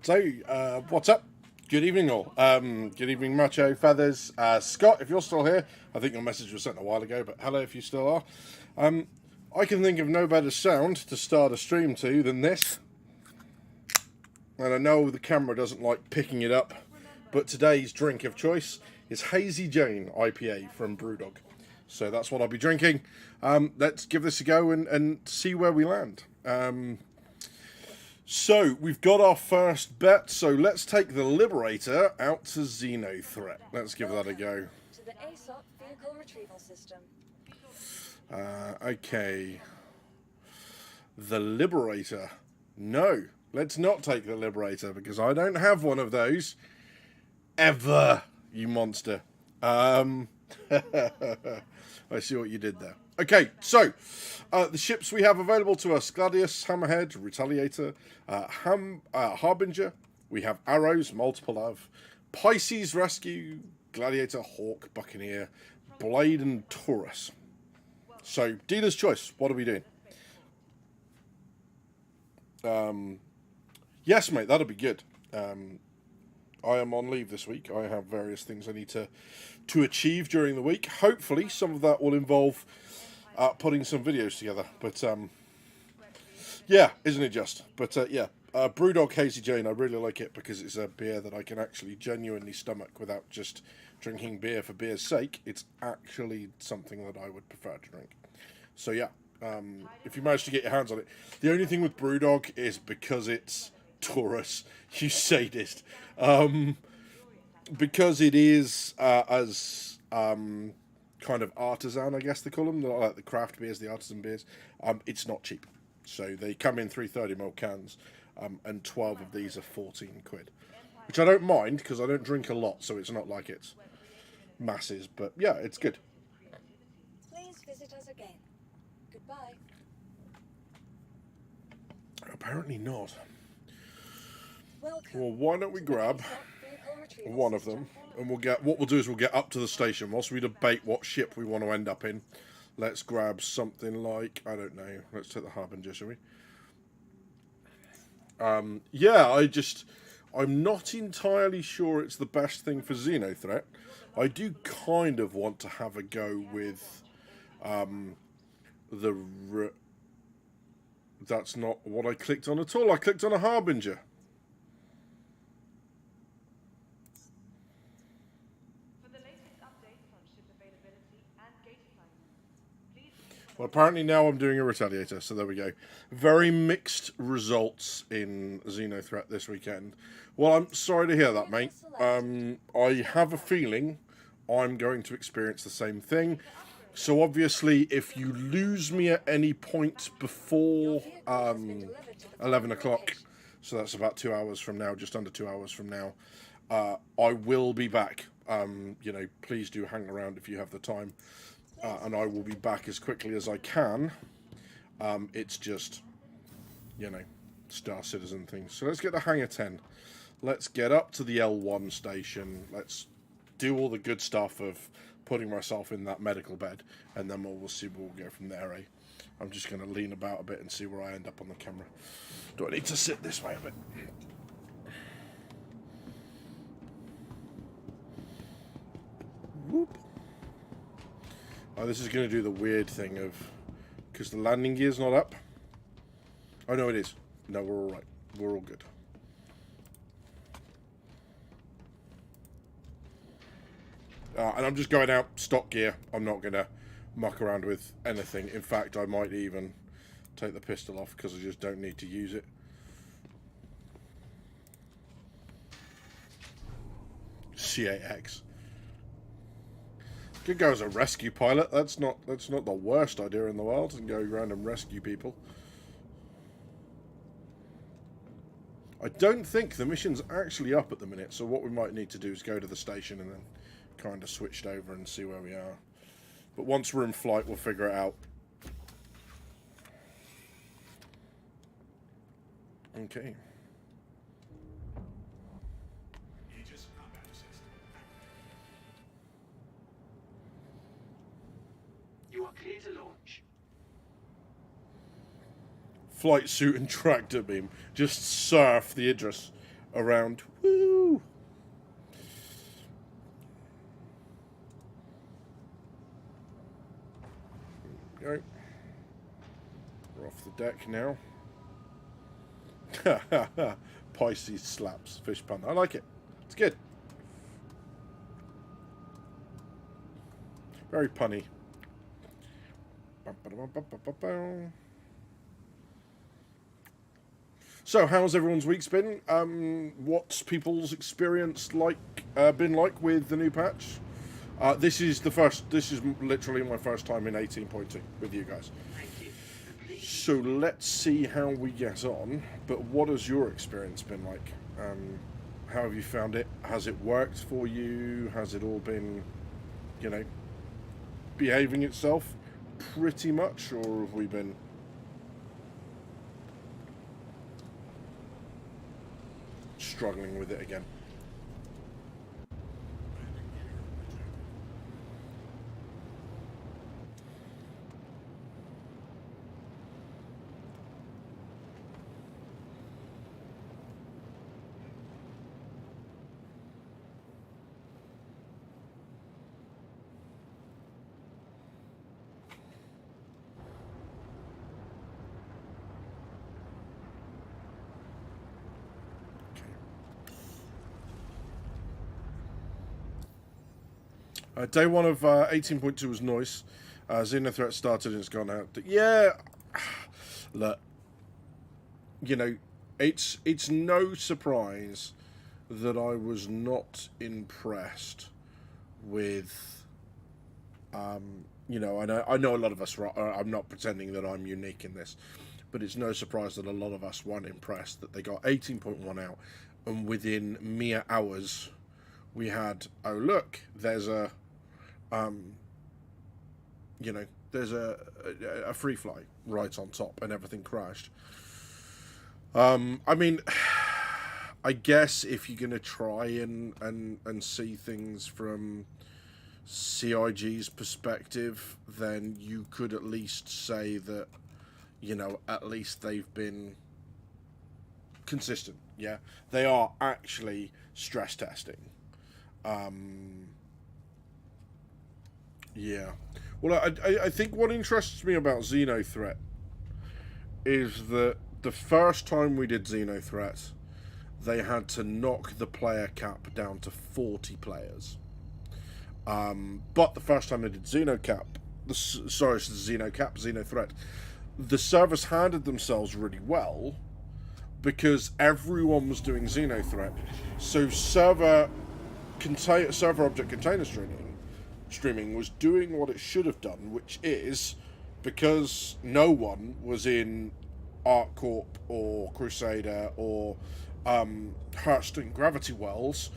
So, what's up? Good evening, all. Good evening, Macho Feathers. Scott, if you're still here, I think your message was sent a while ago, but hello if you still are. I can think of no better sound to start a stream to than this. And I know the camera doesn't like picking it up, but today's drink of choice is Hazy Jane IPA from Brewdog. So that's what I'll be drinking. Let's give this a go and see where we land. So we've got our first bet, so let's take the Liberator out to Xenothreat. Let's give that a go. To the ASOP vehicle retrieval system. Okay. The Liberator. No, let's not take the Liberator because I don't have one of those. Ever, you monster. I see what you did there. Okay, so the ships we have available to us: Gladius, Hammerhead, Retaliator, Harbinger. We have Arrows, multiple of Pisces, Rescue, Gladiator, Hawk, Buccaneer, Blade, and Taurus. So, dealer's choice. What are we doing? Yes, mate, that'll be good. I am on leave this week. I have various things I need to achieve during the week. Hopefully, some of that will involve putting some videos together. But, yeah, isn't it just? But, yeah, Brewdog Hazy Jane, I really like it because it's a beer that I can actually genuinely stomach without just drinking beer for beer's sake. It's actually something that I would prefer to drink. So, yeah, if you manage to get your hands on it. The only thing with Brewdog is because it's Taurus, you sadist. Because it is as kind of artisan, I guess they call them, like the craft beers, the artisan beers. It's not cheap, so they come in 330ml cans, and 12 of these are 14 quid, which I don't mind because I don't drink a lot, so it's not like it's masses. But yeah, it's good. Please visit us again. Goodbye. Apparently not. Welcome. Well, why don't we grab one of them, and we'll get up to the station whilst we debate what ship we want to end up in. Let's grab something like, I don't know, let's take the Harbinger, shall we? Yeah, I'm not entirely sure it's the best thing for Xenothreat. I do kind of want to have a go with that's not what I clicked on at all. I clicked on a Harbinger. Well, apparently now I'm doing a Retaliator, so there we go. Very mixed results in Xenothreat this weekend. Well, I'm sorry to hear that, mate. I have a feeling I'm going to experience the same thing. So obviously, if you lose me at any point before 11 o'clock, so that's about 2 hours from now, just under 2 hours from now, I will be back. Please do hang around if you have the time. And I will be back as quickly as I can. It's just, Star Citizen things. So let's get the Hangar 10. Let's get up to the L1 station. Let's do all the good stuff of putting myself in that medical bed. And then we'll see where we'll go from there, eh? I'm just going to lean about a bit and see where I end up on the camera. Do I need to sit this way a bit? Whoop. Oh, this is going to do the weird thing of... Because the landing gear's not up. Oh, no, it is. No, we're all right. We're all good. And I'm just going out stock gear. I'm not going to muck around with anything. In fact, I might even take the pistol off because I just don't need to use it. C8X. Could go as a rescue pilot. That's not the worst idea in the world, and go around and rescue people. I don't think the mission's actually up at the minute, so what we might need to do is go to the station and then kind of switched over and see where we are. But once we're in flight, we'll figure it out. Okay. You are clear to launch. Flight suit and tractor beam. Just surf the Idris around. Woo! Go. We're off the deck now. Pisces slaps. Fish pun. I like it. It's good. Very punny. So, how's everyone's week's been? What's people's experience been like with the new patch? This is literally my first time in 18.2 with you guys. So let's see how we get on. But what has your experience been like? How have you found it? Has it worked for you? Has it all been, behaving itself pretty much, or have we been struggling with it again? Day one of 18.2 was nice. Xenothreat started and it's gone out. Yeah, look, it's no surprise that I was not impressed with, I know a lot of us, I'm not pretending that I'm unique in this, but it's no surprise that a lot of us weren't impressed that they got 18.1 out, and within mere hours, we had, oh look, there's a free fly right on top, and everything crashed. I mean, I guess if you're gonna try and see things from CIG's perspective, then you could at least say that, at least they've been consistent. Yeah, they are actually stress testing. Yeah. Well, I think what interests me about Xenothreat is that the first time we did Xenothreat, they had to knock the player cap down to 40 players. But the first time they did Xenothreat, the servers handled themselves really well because everyone was doing Xenothreat. So server object container streaming was doing what it should have done, which is, because no one was in ArcCorp or Crusader or Hearthstone Gravity Wells,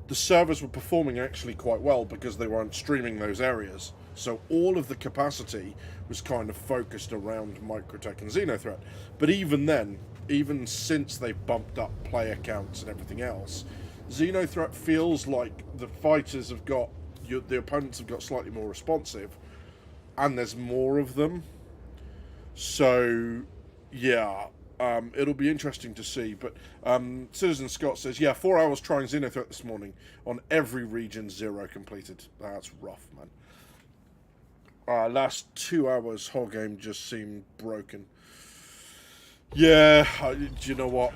the servers were performing actually quite well because they weren't streaming those areas. So all of the capacity was kind of focused around Microtech and Xenothreat. But even then, even since they've bumped up player counts and everything else, Xenothreat feels like the fighters have got, the opponents have got slightly more responsive, and there's more of them. So, yeah, it'll be interesting to see. But Citizen Scott says, yeah, 4 hours trying Xenothreat this morning on every region, 0 completed. That's rough, man. Last 2 hours, whole game just seemed broken. Yeah, do you know what?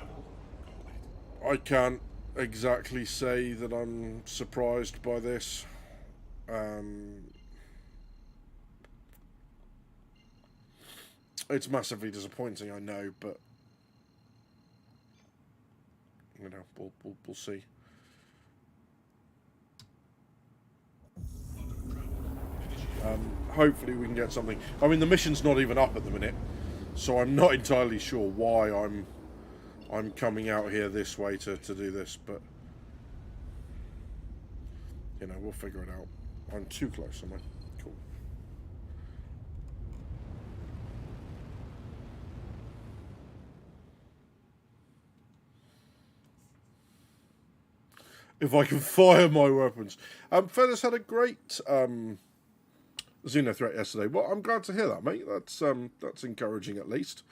I can't exactly say that I'm surprised by this. It's massively disappointing, I know, but we'll see. Hopefully we can get something. I mean, the mission's not even up at the minute, so I'm not entirely sure why I'm coming out here this way to do this, but we'll figure it out. I'm too close, am I? Cool. If I can fire my weapons. Feathers had a great Xenothreat yesterday. Well, I'm glad to hear that, mate. That's encouraging at least.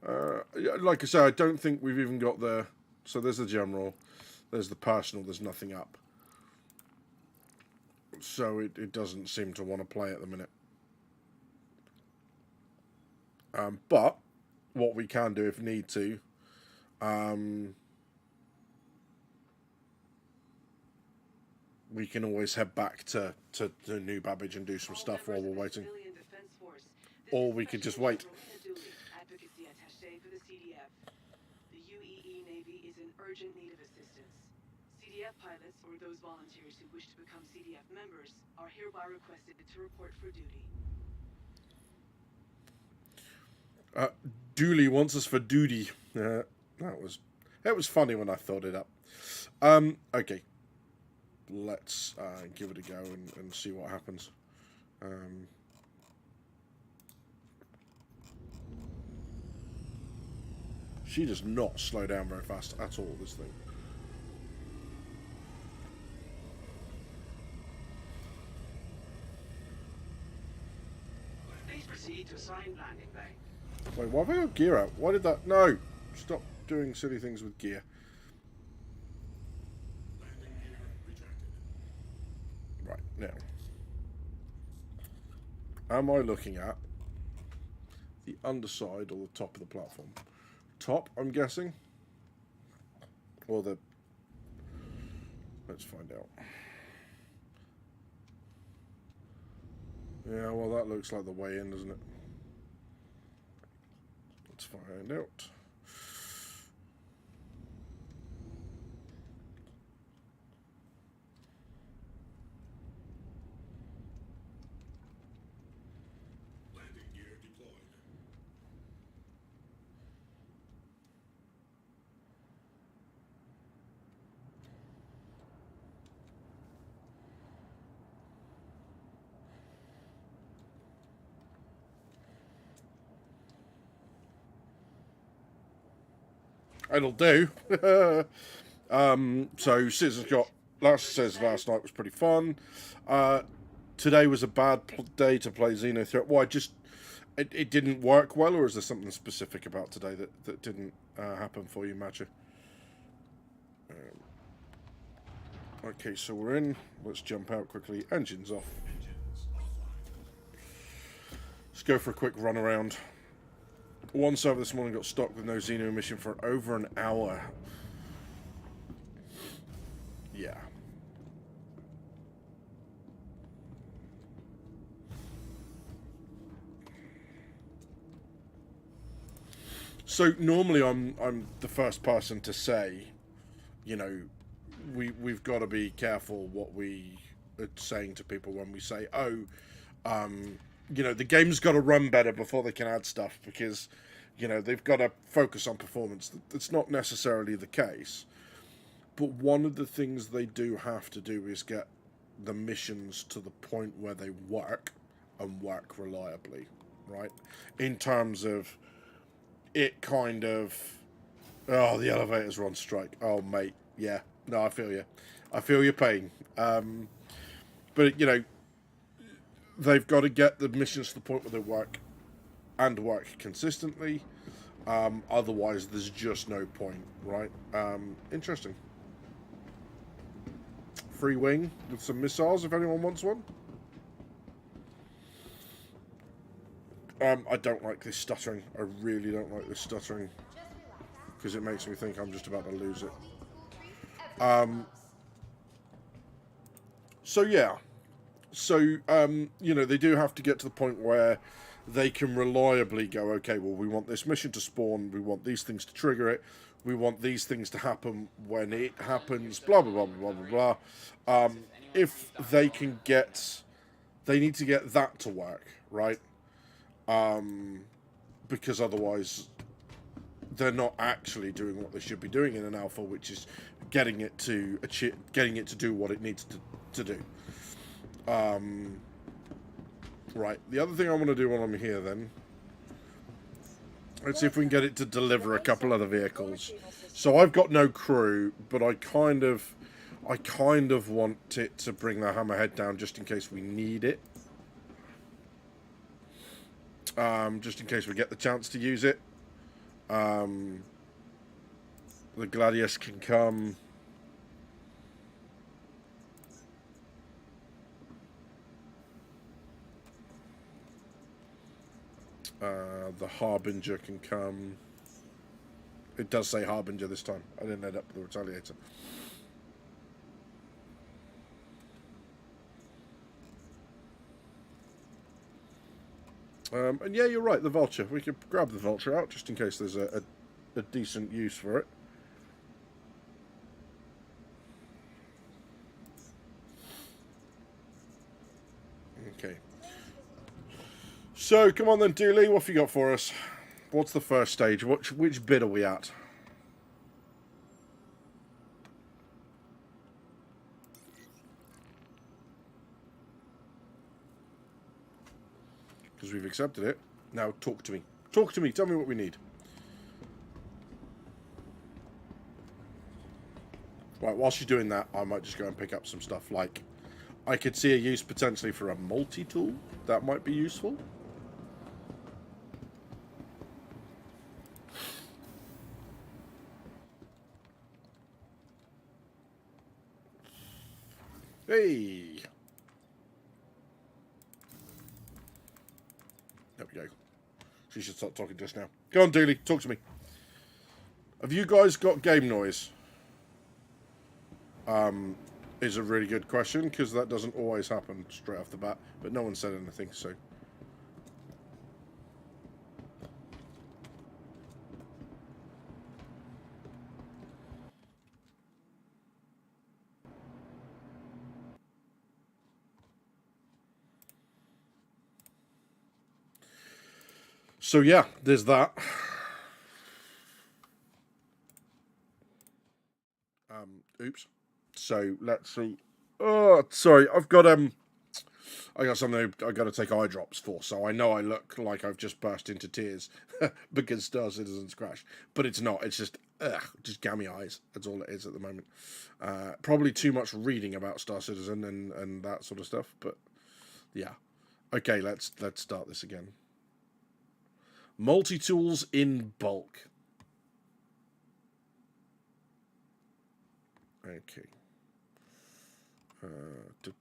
Like I say, I don't think we've even got the So there's the general, there's the personal, there's nothing up. So it doesn't seem to want to play at the minute. But what we can do if need to, we can always head back to New Babbage and do some stuff while we're waiting. Or we could just wait. Advocacy attaché for the CDF. The UEE Navy is in urgent need of assistance. CDF pilots or those volunteers who wish to become CDF members are hereby requested to report for duty. Dooley wants us for duty. It was funny when I thought it up. Okay. Let's give it a go and see what happens. She does not slow down very fast at all, this thing. Please proceed to assigned landing bay. Wait, why have I got gear out? Why did that... No! Stop doing silly things with gear. Right, now. Am I looking at the underside or the top of the platform? Top, I'm guessing. Or the... Let's find out. Yeah, well, that looks like the way in, doesn't it? Let's find out. Landing gear deployed. It'll do. So Citizen's got last night was pretty fun. Today was a bad day to play Xenothreat. Why? Just it didn't work well, or is there something specific about today that didn't happen for you, Matcha? Okay, so we're in. Let's jump out quickly. Engines off. Engines offline. Let's go for a quick run around. One server this morning got stuck with no Xeno emission for over an hour. Yeah. So normally I'm the first person to say, you know, we've got to be careful what we are saying to people when we say, oh, you know, the game's got to run better before they can add stuff because, you know, they've got to focus on performance. That's not necessarily the case. But one of the things they do have to do is get the missions to the point where they work and work reliably, right? In terms of it kind of... Oh, the elevators are on strike. Oh, mate. Yeah. No, I feel you. I feel your pain. But, you know, they've got to get the missions to the point where they work and work consistently. Otherwise, there's just no point, right? Interesting. Free wing with some missiles if anyone wants one. I don't like this stuttering. I really don't like this stuttering. Because it makes me think I'm just about to lose it. So, yeah. So, you know, they do have to get to the point where they can reliably go, okay, well, we want this mission to spawn, we want these things to trigger it, we want these things to happen when it happens, blah, blah, blah, blah, blah, blah. If they can get... They need to get that to work, right? Because otherwise they're not actually doing what they should be doing in an alpha, which is getting it to do what it needs to do. Right, the other thing I want to do while I'm here then, let's see if we can get it to deliver a couple other vehicles. So I've got no crew, but I kind of want it to bring the hammerhead down just in case we need it. Just in case we get the chance to use it. The Gladius can come. The Harbinger can come. It does say Harbinger this time. I didn't end up with the Retaliator. And yeah, you're right, the Vulture. We could grab the Vulture out just in case there's a decent use for it. Okay. So, come on then, Dooley, what have you got for us? What's the first stage? Which bit are we at? Because we've accepted it. Now, talk to me. Talk to me. Tell me what we need. Right, whilst you're doing that, I might just go and pick up some stuff. Like, I could see a use potentially for a multi-tool. That might be useful. Hey! There we go. She should start talking to us now. Go on, Dooley. Talk to me. Have you guys got game noise? Is a really good question, because that doesn't always happen straight off the bat. But no one said anything, so... So yeah, there's that. Oops. So let's see. Oh, sorry. I got something I got to take eye drops for. So I know I look like I've just burst into tears because Star Citizen's crashed, but it's not. It's just gammy eyes. That's all it is at the moment. Probably too much reading about Star Citizen and that sort of stuff. But yeah. Okay, let's start this again. Multi-tools in bulk. Okay. Let's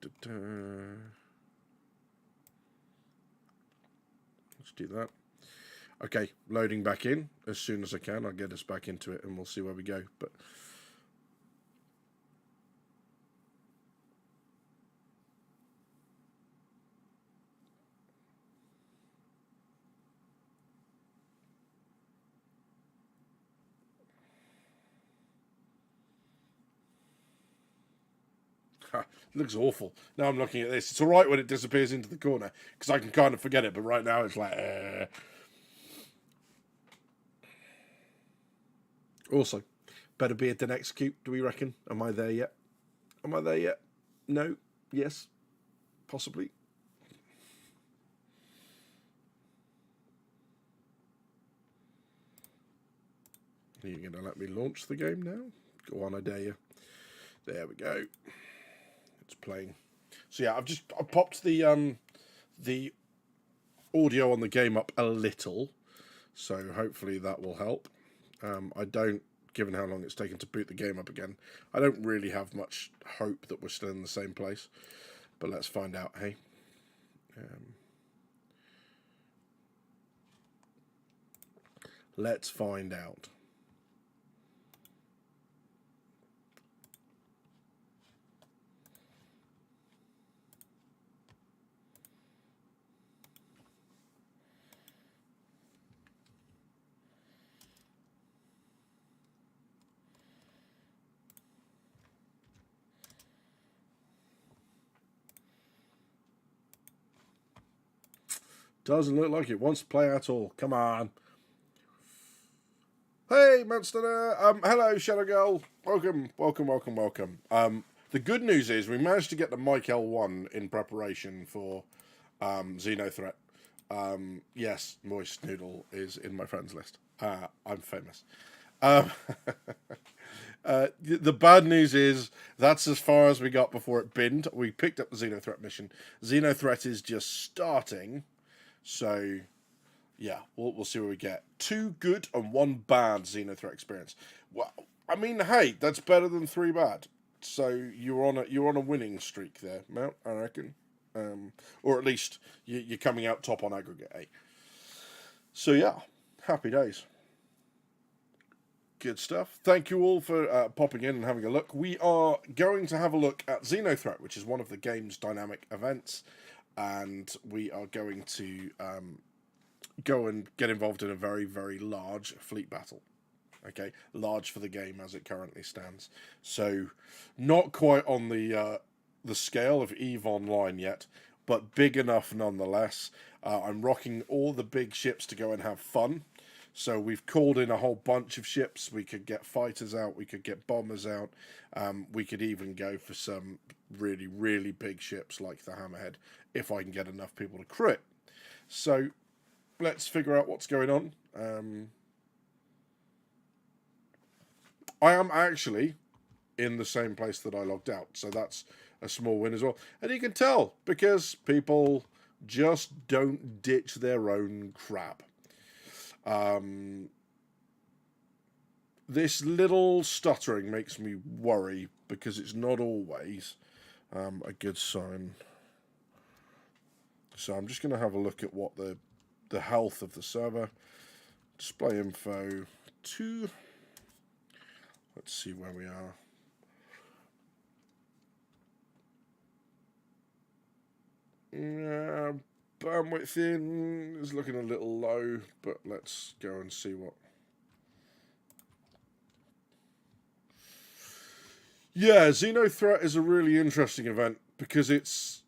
do that. Okay, loading back in as soon as I can. I'll get us back into it and we'll see where we go. But it looks awful. Now I'm looking at this. It's all right when it disappears into the corner because I can kind of forget it. But right now it's like. Also, better be it than execute. Do we reckon? Am I there yet? Am I there yet? No. Yes. Possibly. Are you going to let me launch the game now? Go on, I dare you. There we go. It's playing. So yeah, I popped the audio on the game up a little, so hopefully that will help. I don't, given how long it's taken to boot the game up again, I don't really have much hope that we're still in the same place. But let's find out, hey. Let's find out. Doesn't look like it wants to play at all. Come on. Hey, Monster. Hello, Shadow Girl. Welcome. The good news is we managed to get the Mike L1 in preparation for Xenothreat. Yes, Moist Noodle is in my friends list. I'm famous. The bad news is that's as far as we got before it binned. We picked up the Xenothreat mission. Xenothreat is just starting. So, yeah, we'll see what we get. 2 good and 1 bad Xenothreat experience. Well, I mean, hey, that's better than 3 bad. So you're on a winning streak there, Mount. I reckon, or at least you're coming out top on aggregate. Eh? So yeah, happy days. Good stuff. Thank you all for popping in and having a look. We are going to have a look at Xenothreat, which is one of the game's dynamic events, and we are going to go and get involved in a very, very large fleet battle. Okay, large for the game as it currently stands. So, not quite on the scale of EVE Online yet, but big enough nonetheless. I'm rocking all the big ships to go and have fun. So we've called in a whole bunch of ships. We could get fighters out. We could get bombers out. We could even go for some really, really big ships like the Hammerhead if I can get enough people to crit. So let's figure out what's going on. I am actually in the same place that I logged out, so that's a small win as well. And you can tell, because people just don't ditch their own crap. This little stuttering makes me worry, because it's not always a good sign. So I'm just going to have a look at what the health of the server. Display info 2. Let's see where we are. Bandwidth in is looking a little low, but let's go and see what. Yeah, Xenothreat is a really interesting event because it's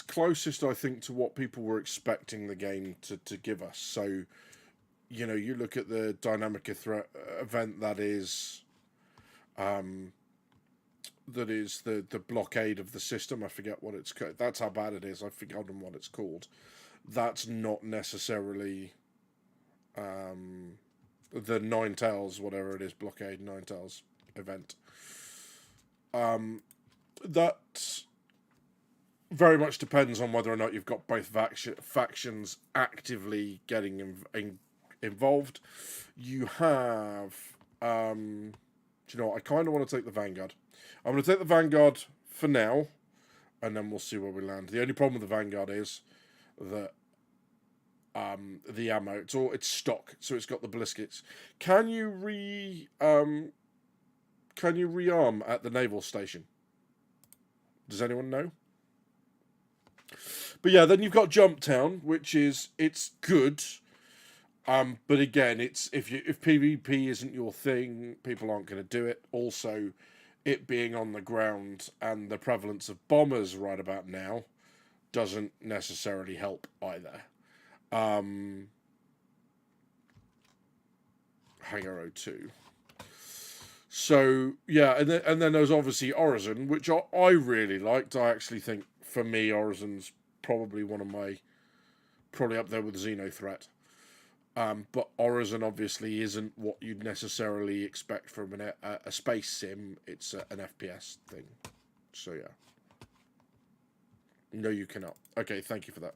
closest, I think, to what people were expecting the game to give us. So, you know, you look at the dynamic event that is the blockade of the system. I forget what it's called. That's how bad it is. I've forgotten what it's called. That's not necessarily the Nine Tails, whatever it is, blockade Nine Tails event. That very much depends on whether or not you've got both factions actively getting involved. You have, do you know what? I kind of want to take the Vanguard. I'm going to take the Vanguard for now, and then we'll see where we land. The only problem with the Vanguard is that the ammo, it's stock, so it's got the ballistics. Can you rearm at the naval station? Does anyone know? But yeah, then you've got Jump Town, which it's good. But again, if PvP isn't your thing, people aren't going to do it. Also, it being on the ground and the prevalence of bombers right about now doesn't necessarily help either. Hangar 02. So yeah, and then there's obviously Orison, which I really liked. I actually think for me, Orison's probably probably up there with Xenothreat. But Orison obviously isn't what you'd necessarily expect from a space sim. It's an FPS thing. So yeah. No, you cannot. Okay, thank you for that.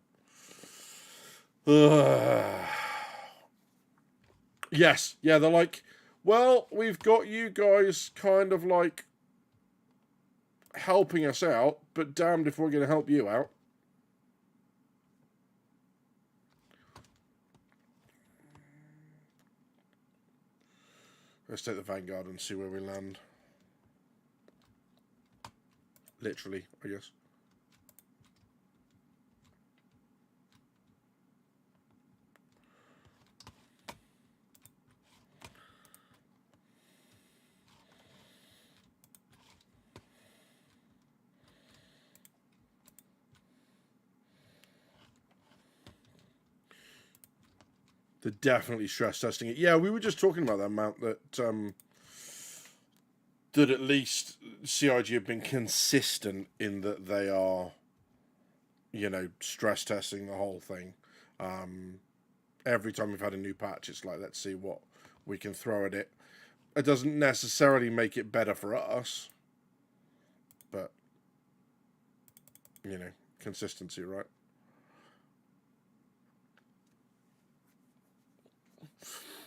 Yes, yeah, they're like, well, we've got you guys kind of like helping us out, but damned if we're going to help you out. Let's take the Vanguard and see where we land. Literally, I guess. They're definitely stress testing it. Yeah, we were just talking about that, Mount, that at least CIG have been consistent in that they are, you know, stress testing the whole thing. Every time we've had a new patch, it's like, let's see what we can throw at it. It doesn't necessarily make it better for us, but, you know, consistency, right?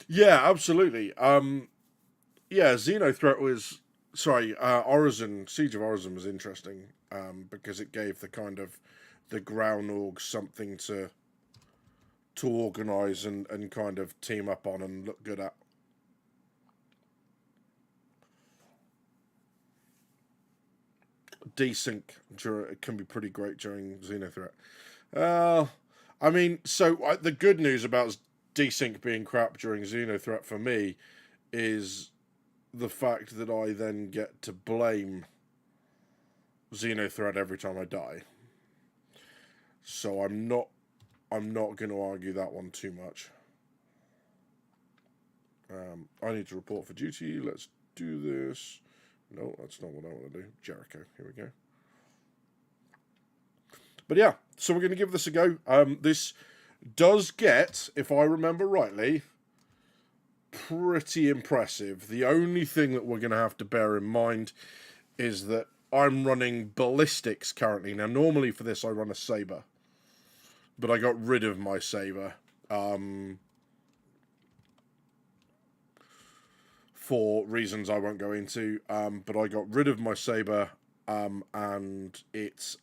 Yeah, absolutely. Yeah, Xenothreat was Orison, Siege of Orison was interesting because it gave the kind of the ground org something to organise and kind of team up on and look good at. Desync can be pretty great during Xenothreat. I mean, so the good news about desync being crap during Xenothreat for me is the fact that I then get to blame Xenothreat every time I die. So I'm not going to argue that one too much. I need to report for duty. Let's do this. No, that's not what I want to do. Jericho. Here we go. But yeah, so we're going to give this a go. This does get, if I remember rightly, pretty impressive. The only thing that we're going to have to bear in mind is that I'm running ballistics currently. Now, normally for this I run a saber, but I got rid of my saber for reasons I won't go into. But I got rid of my saber, and it's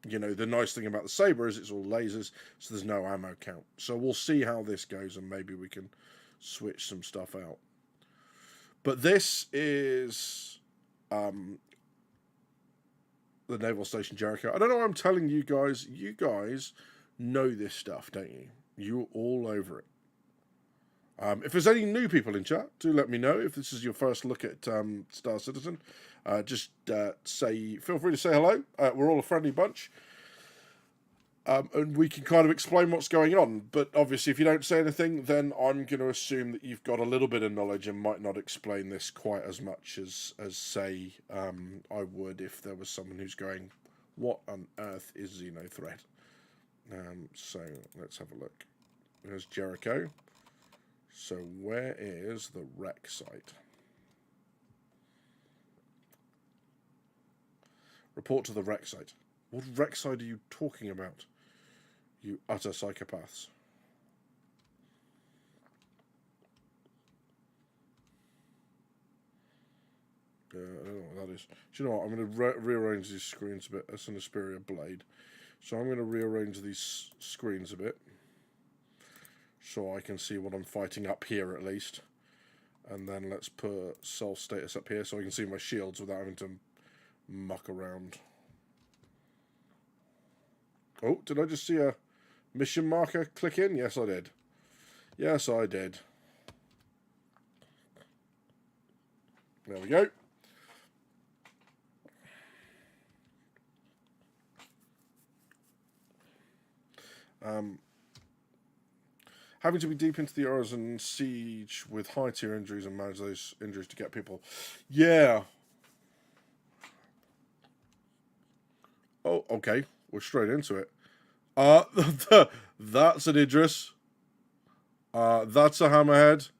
you know, the nice thing about the saber is it's all lasers, so there's no ammo count. So we'll see how this goes, and maybe we can switch some stuff out. But this is the Naval Station Jericho. I don't know why I'm telling you guys. You guys know this stuff, don't you? You're all over it. If there's any new people in chat, do let me know. If this is your first look at Star Citizen, just feel free to say hello. We're all a friendly bunch. And we can kind of explain what's going on. But obviously, if you don't say anything, then I'm going to assume that you've got a little bit of knowledge and might not explain this quite as much as say, I would if there was someone who's going, what on earth is Xenothreat? So let's have a look. There's Jericho. So where is the wreck site? Report to the wreck site. What wreck site are you talking about? You utter psychopaths. I don't know what that is. Do you know what? I'm going to rearrange these screens a bit. That's an Asperia blade. So I'm going to rearrange these screens a bit, so I can see what I'm fighting up here at least. And then let's put self status up here so I can see my shields without having to muck around. Oh, did I just see a mission marker click in? Yes, I did. Yes, I did. There we go. Having to be deep into the Orison siege with high tier injuries and manage those injuries to get people. Yeah. Oh, okay. We're straight into it. That's an Idris. That's a Hammerhead.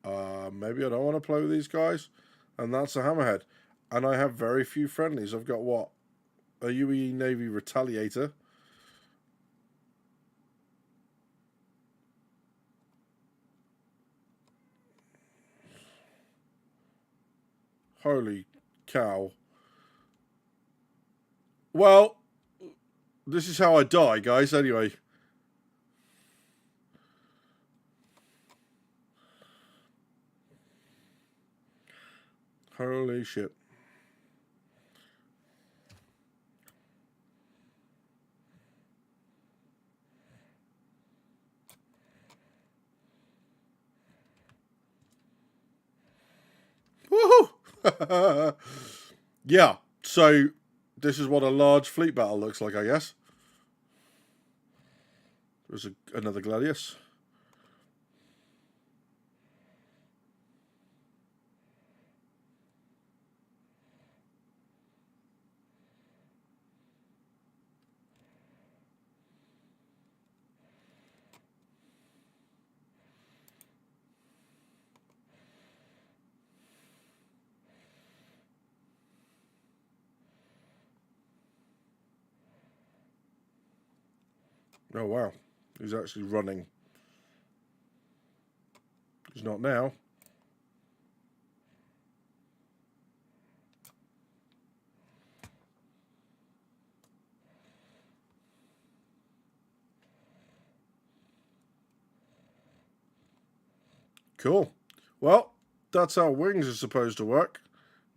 Maybe I don't want to play with these guys. And that's a Hammerhead. And I have very few friendlies. I've got what? A UE Navy Retaliator. Holy cow. Well, this is how I die, guys, anyway. Holy shit. Woohoo! Yeah, so this is what a large fleet battle looks like, I guess. There's another Gladius. Oh, wow. He's actually running. It's not now. Cool. Well, that's how wings are supposed to work.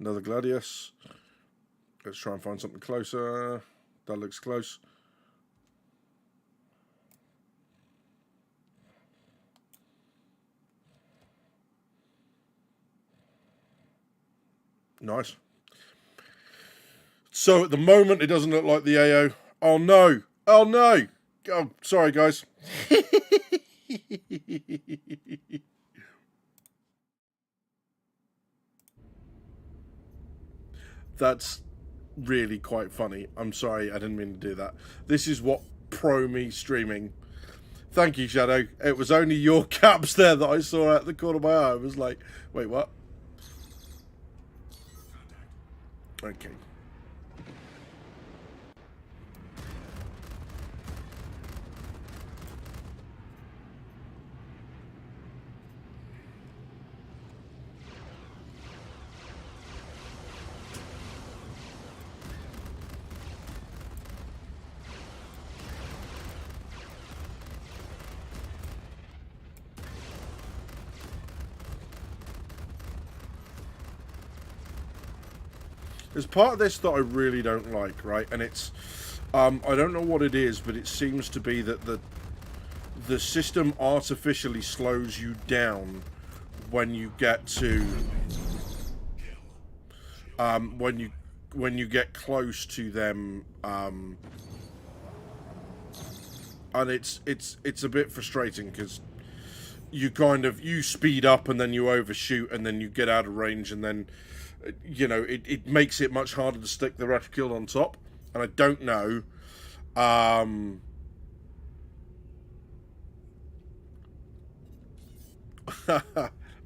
Another Gladius. Let's try and find something closer. That looks close. Nice. So at the moment, it doesn't look like the AO. Oh no! Oh no! Oh, sorry, guys. That's really quite funny. I'm sorry, I didn't mean to do that. This is what pro me streaming. Thank you, Shadow. It was only your caps there that I saw at the corner of my eye. I was like, wait, what? Okay. There's part of this that I really don't like, right? And it's, I don't know what it is, but it seems to be that the system artificially slows you down when you get to, when you get close to them, and it's a bit frustrating because you speed up and then you overshoot and then you get out of range and then it makes it much harder to stick the reticule on top. And I don't know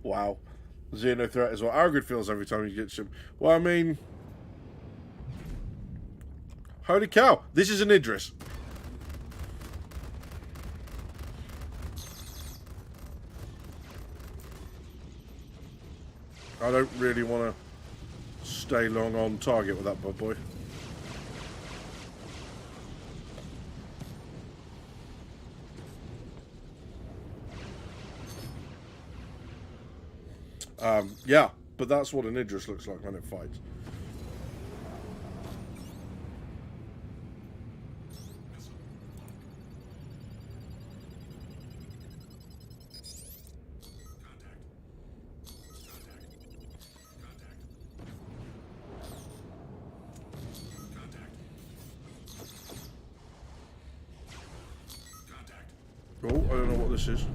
wow. Xenothreat as well. How good feels every time you get him. Well, I mean, holy cow, this is an Idris. I don't really want to stay long on target with that bad boy. Yeah, but that's what an Idris looks like when it fights. Oh, I don't know what this is.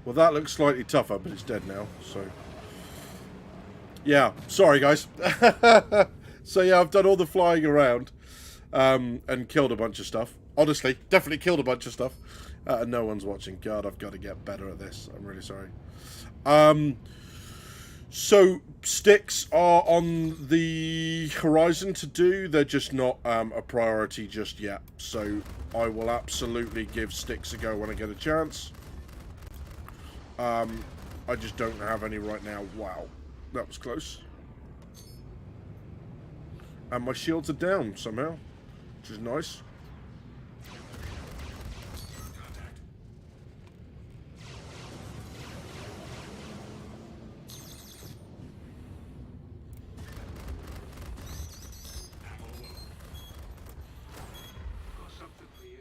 Well, that looks slightly tougher, but it's dead now, so... Yeah, sorry, guys. So, yeah, I've done all the flying around and killed a bunch of stuff. Honestly, definitely killed a bunch of stuff. And no one's watching. God, I've got to get better at this. I'm really sorry. So, sticks are on the horizon to do. They're just not a priority just yet. So, I will absolutely give sticks a go when I get a chance. I just don't have any right now. Wow. That was close. And my shields are down somehow, which is nice. Got something for you.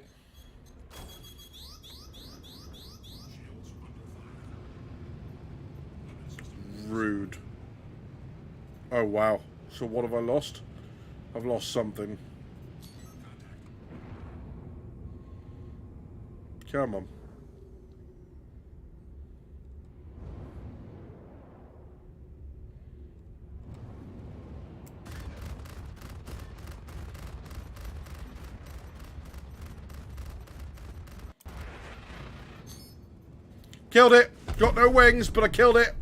Rude. Oh, wow. So what have I lost? I've lost something. Come on. Killed it! Got no wings, but I killed it!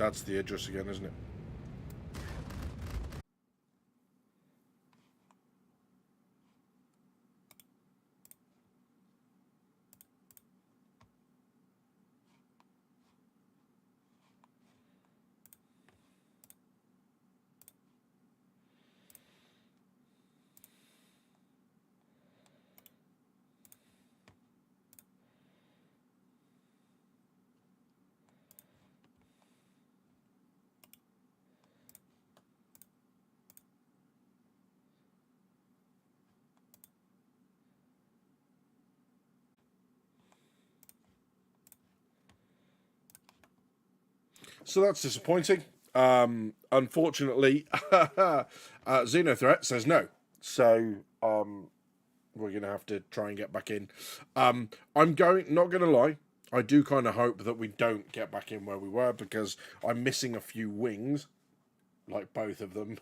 That's the address again, isn't it? So that's disappointing. Unfortunately, Xenothreat says no. So we're going to have to try and get back in. I'm not going to lie, I do kind of hope that we don't get back in where we were, because I'm missing a few wings, like both of them,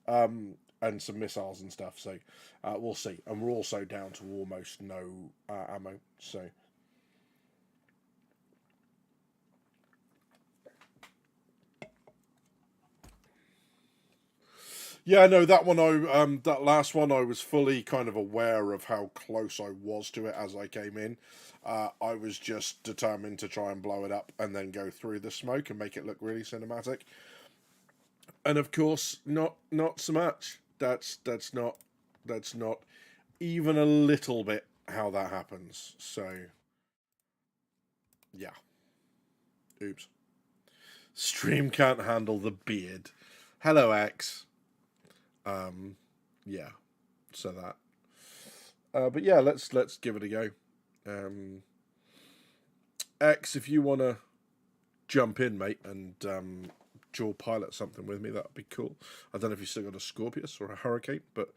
and some missiles and stuff. So we'll see. And we're also down to almost no ammo. So. Yeah, no, that one that last one I was fully kind of aware of how close I was to it as I came in. I was just determined to try and blow it up and then go through the smoke and make it look really cinematic. And of course, not so much. That's not even a little bit how that happens. So yeah. Oops. Stream can't handle the beard. Hello, X. Yeah, so that. But yeah, let's give it a go. X, if you want to jump in, mate, and dual pilot something with me, that'd be cool. I don't know if you still got a Scorpius or a Hurricane, but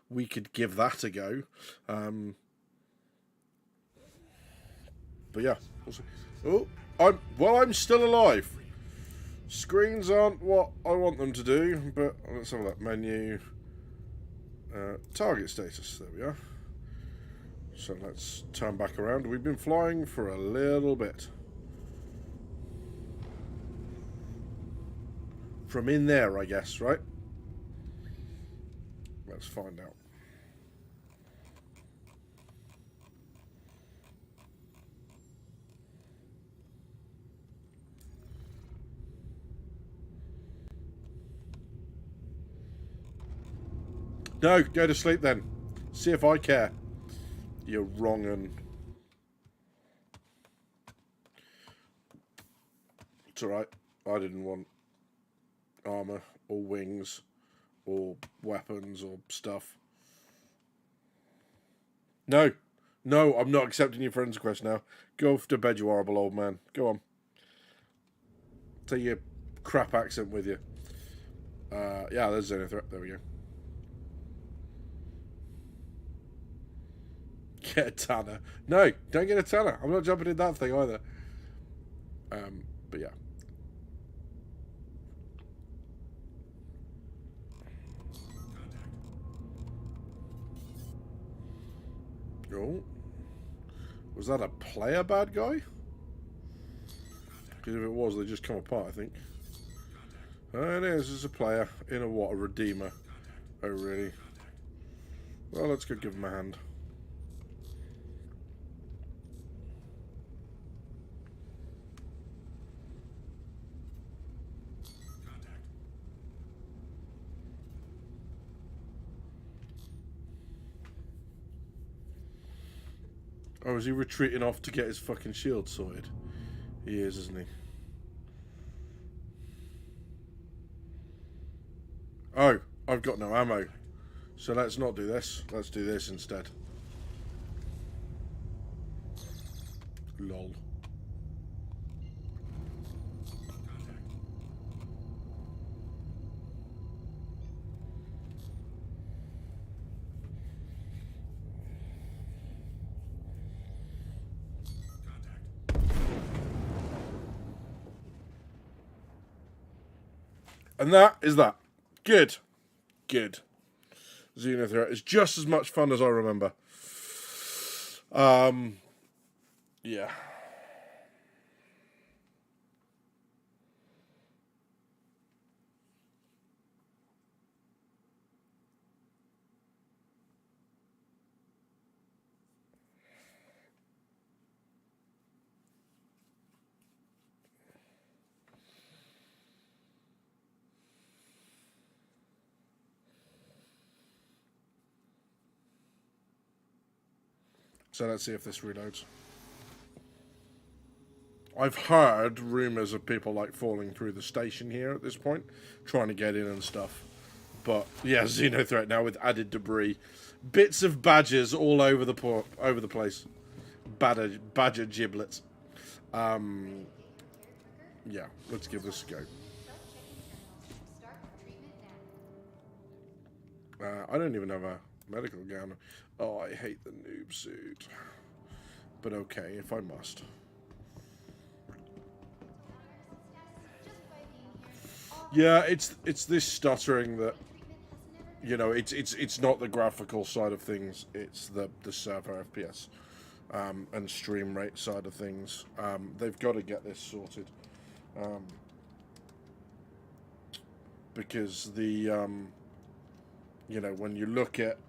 we could give that a go. But yeah, we'll see. Oh, I'm still alive. Screens aren't what I want them to do, but let's have a look. Menu. Target status. There we are. So let's turn back around. We've been flying for a little bit. From in there, I guess, right? Let's find out. No, go to sleep then. See if I care. You're wrong, and it's alright. I didn't want armor or wings or weapons or stuff. No, I'm not accepting your friend's request now. Go to bed, you horrible old man. Go on. Take your crap accent with you. Yeah, there's Xenothreat. There we go. Get a tanner. No, don't get a tanner. I'm not jumping in that thing either. But yeah. Oh. Was that a player bad guy? Because if it was, they just come apart, I think. Oh, it is. It's a player. In a what? A redeemer. Oh, really? Well, let's go give him a hand. Oh, is he retreating off to get his fucking shield sorted? He is, isn't he? Oh, I've got no ammo. So let's not do this. Let's do this instead. Lol. And that is that. Good. Good. Xenothreat is just as much fun as I remember. Yeah. So let's see if this reloads. I've heard rumours of people like falling through the station here at this point, trying to get in and stuff. But yeah, Xenothreat now with added debris, bits of badgers all over the place, badger giblets. Yeah, let's give this a go. I don't even have a medical gown. Oh, I hate the noob suit. But okay, if I must. Yeah, it's this stuttering that, you know, it's not the graphical side of things. It's the server FPS and stream rate side of things. They've got to get this sorted because the you know, when you look at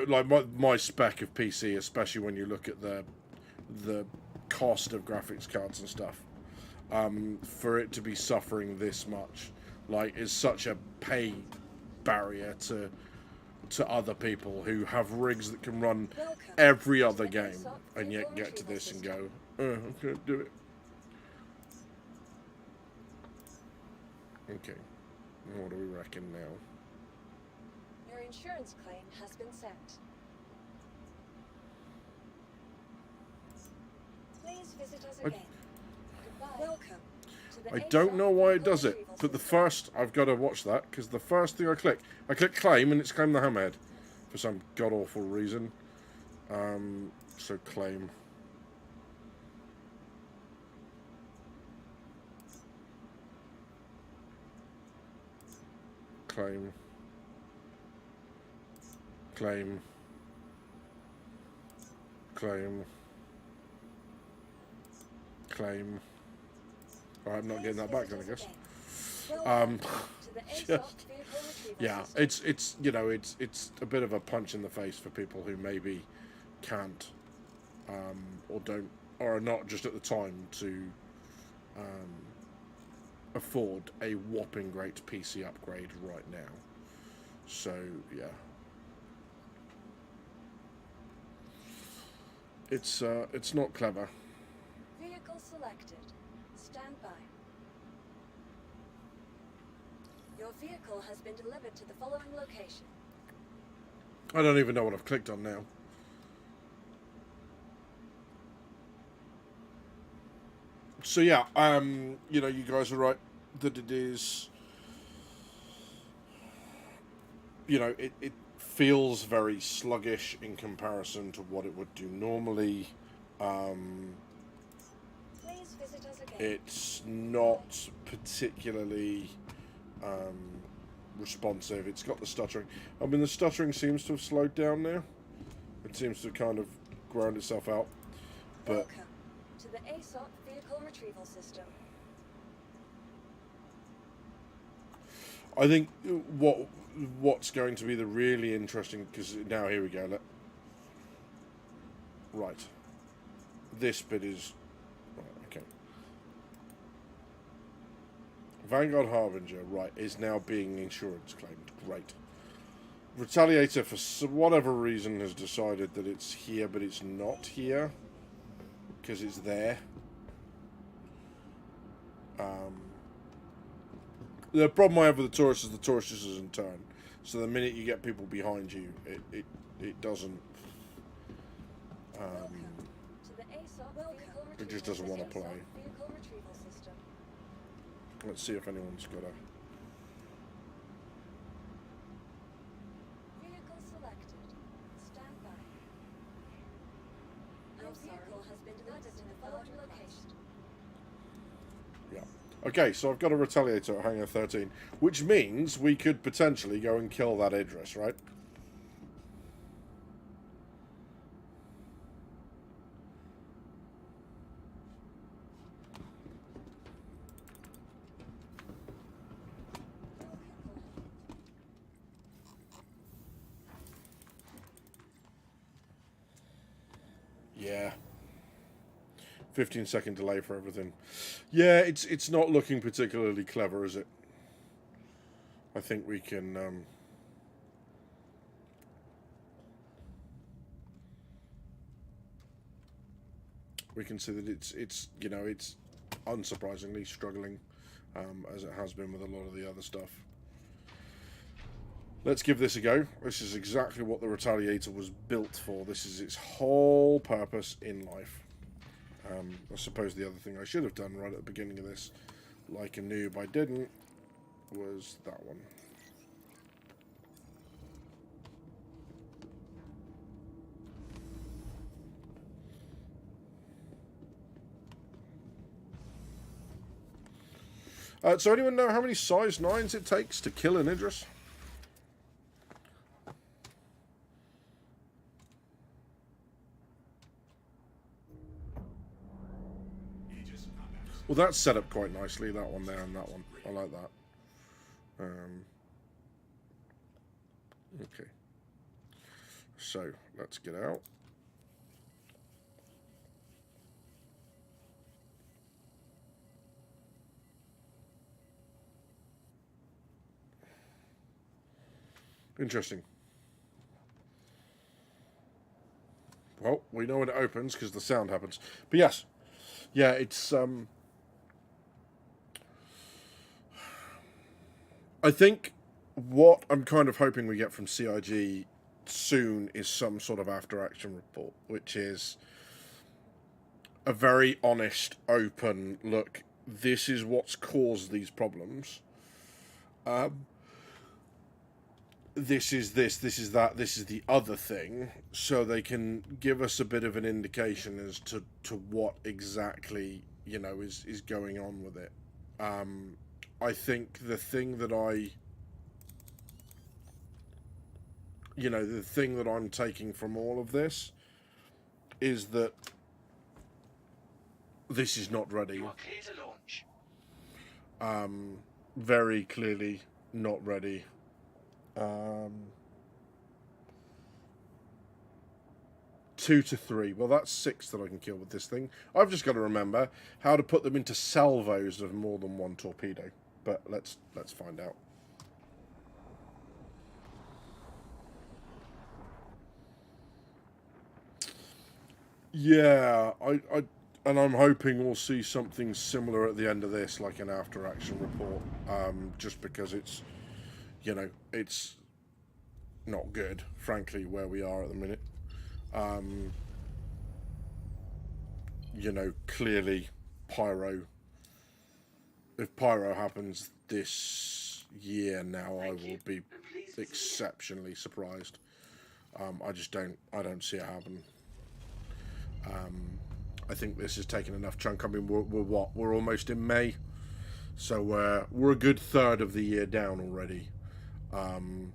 like my spec of PC, especially when you look at the cost of graphics cards and stuff, for it to be suffering this much, like, is such a pay barrier to other people who have rigs that can run every other game and yet get to this and go, I can't do it. Okay, what do we reckon now? Your insurance claim has been sent. Please visit us again. Goodbye. Welcome to the I don't know why it does it, retrieval but the system. first, I've got to watch that, because the first thing I click claim, and it's claim the hammerhead, for some god-awful reason. So claim. Claim. Claim. Claim. Claim. Oh, I'm not getting that back then, I guess. Just, yeah, it's you know, it's a bit of a punch in the face for people who maybe can't or don't, or are not just at the time to afford a whopping great PC upgrade right now. So yeah, it's not clever. Vehicle selected. Stand by. Your vehicle has been delivered to the following location. I don't even know what I've clicked on now. So yeah, you know, you guys are right that it is, you know, it feels very sluggish in comparison to what it would do normally. Please visit us again. It's not particularly responsive. It's got the stuttering. I mean, the stuttering seems to have slowed down now. It seems to kind of ground itself out. But Welcome to the ASOP vehicle retrieval system. I think what's going to be the really interesting, because now here we go. Right, this bit is right, okay. Vanguard Harbinger, right, is now being insurance claimed. Great. Retaliator, for whatever reason, has decided that it's here, but it's not here because it's there. The problem I have with the Taurus is the Taurus just doesn't turn. So the minute you get people behind you, it doesn't. It just doesn't want to play. Let's see if anyone's got a. Vehicle selected. Stand by. Your vehicle has been delivered to the following location. Yeah. Okay, so I've got a Retaliator at Hangar 13, which means we could potentially go and kill that Idris, right? Yeah. 15-second delay for everything. Yeah, it's not looking particularly clever, is it? I think we can we can see that it's you know, it's unsurprisingly struggling, as it has been with a lot of the other stuff. Let's give this a go. This is exactly what the Retaliator was built for. This is its whole purpose in life. I suppose the other thing I should have done right at the beginning of this, like a noob I didn't, was that one. So anyone know how many size 9s it takes to kill an Idris? Well, that's set up quite nicely, that one there and that one. I like that. Okay. So, let's get out. Interesting. Well, we know when it opens because the sound happens. But yes. Yeah, it's I think what I'm kind of hoping we get from CIG soon is some sort of after-action report, which is a very honest, open look. This is what's caused these problems. This is this is that, this is the other thing, so they can give us a bit of an indication as to what exactly, you know, is going on with it. I think the thing that the thing that I'm taking from all of this is that this is not ready. You are clear to launch. Very clearly not ready. 2 to 3. Well, that's 6 that I can kill with this thing. I've just got to remember how to put them into salvos of more than one torpedo. But let's find out. Yeah, and I'm hoping we'll see something similar at the end of this, like an after-action report. Just because it's, you know, it's not good, frankly, where we are at the minute. You know, clearly, Pyro. If Pyro happens this year now, I will be exceptionally surprised. I don't see it happen. I think this has taken enough chunk. I mean, we're almost in May, so we're a good third of the year down already, and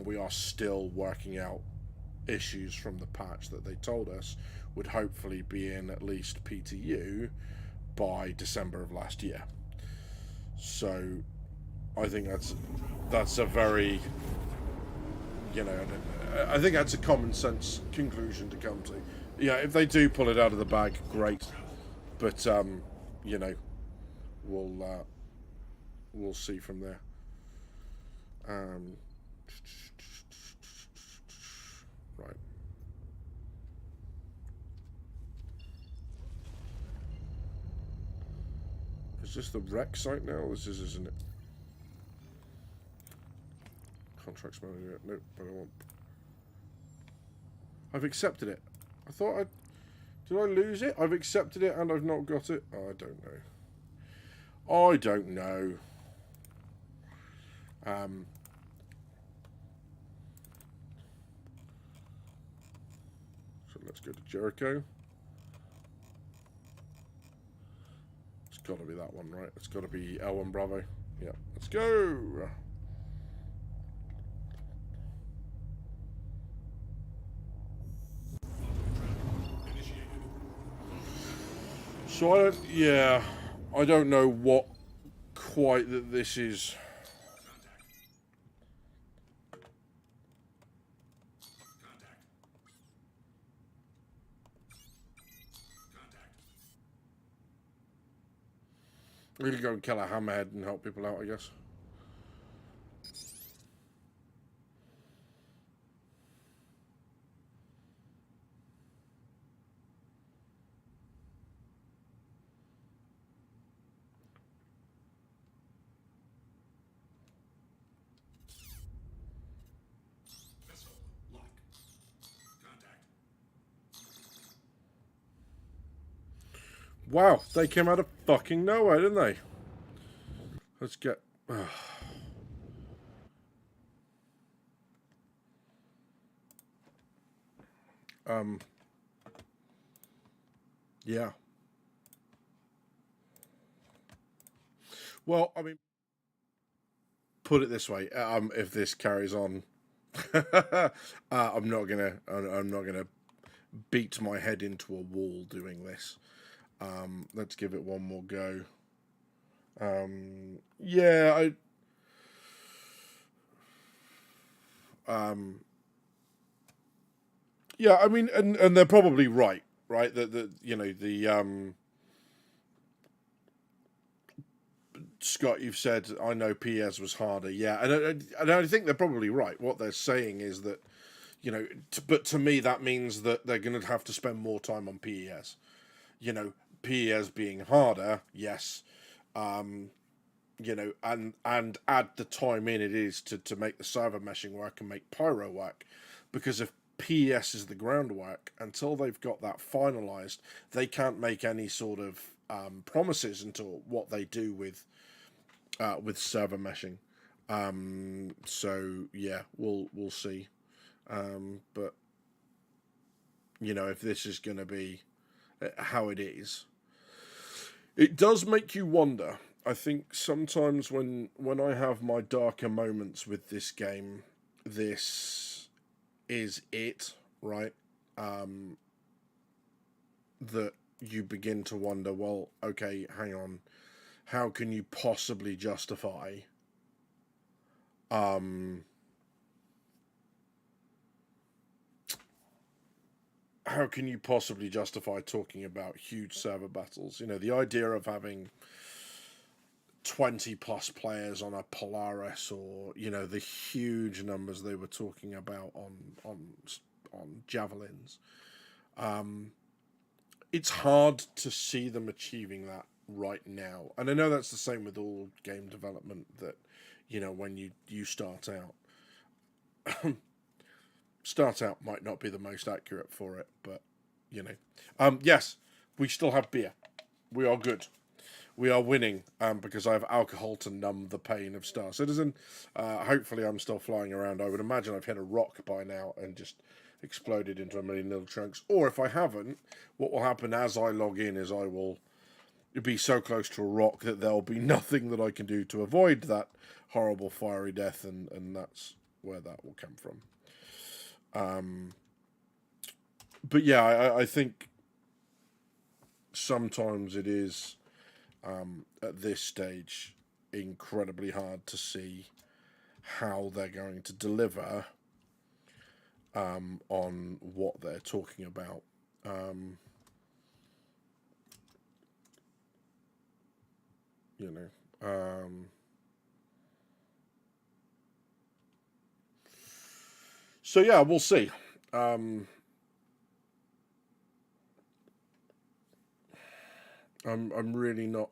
we are still working out issues from the patch that they told us would hopefully be in at least PTU by December of last year. So I think that's a very, you know, I think that's a common sense conclusion to come to. Yeah, if they do pull it out of the bag, great. But you know, we'll see from there. Right. Is this the rec site now? This is, isn't it? Contracts manager. Nope, I don't want. I've accepted it. I thought I... Did I lose it? I've accepted it and I've not got it. Oh, I don't know. I don't know. So let's go to Jericho. It's got to be that one, right? It's got to be L1 Bravo. Yeah, let's go. So I don't know what quite that this is. We could go and kill a hammerhead and help people out, I guess. Wow, they came out of fucking nowhere, didn't they? Let's get... yeah. Well, I mean, put it this way: if this carries on, I'm not gonna beat my head into a wall doing this. Let's give it one more go. Yeah, yeah. I mean, and they're probably right, right? That you know the Scott, you've said I know PS was harder, yeah, and I think they're probably right. What they're saying is that you know, but to me that means that they're going to have to spend more time on PES. You know, PES being harder, yes, you know, and add the time in it is to make the server meshing work and make Pyro work, because if PES is the groundwork, until they've got that finalized, they can't make any sort of promises into what they do with server meshing. So yeah, we'll see. But you know, if this is going to be how it is, it does make you wonder. I think sometimes when I have my darker moments with this game, this is it, right? That you begin to wonder, well, okay, hang on, how can you possibly justify how can you possibly justify talking about huge server battles? You know, the idea of having 20 plus players on a Polaris, or you know the huge numbers they were talking about on javelins. It's hard to see them achieving that right now, and I know that's the same with all game development. That you know when you start out might not be the most accurate for it, but you know, yes, we still have beer. We are good. We are winning because I have alcohol to numb the pain of Star Citizen. Hopefully, I'm still flying around. I would imagine I've hit a rock by now and just exploded into a million little chunks. Or if I haven't, what will happen as I log in is I will be so close to a rock that there'll be nothing that I can do to avoid that horrible fiery death, and that's where that will come from. But yeah, I think sometimes it is at this stage incredibly hard to see how they're going to deliver on what they're talking about. You know, so yeah, we'll see. I'm really not.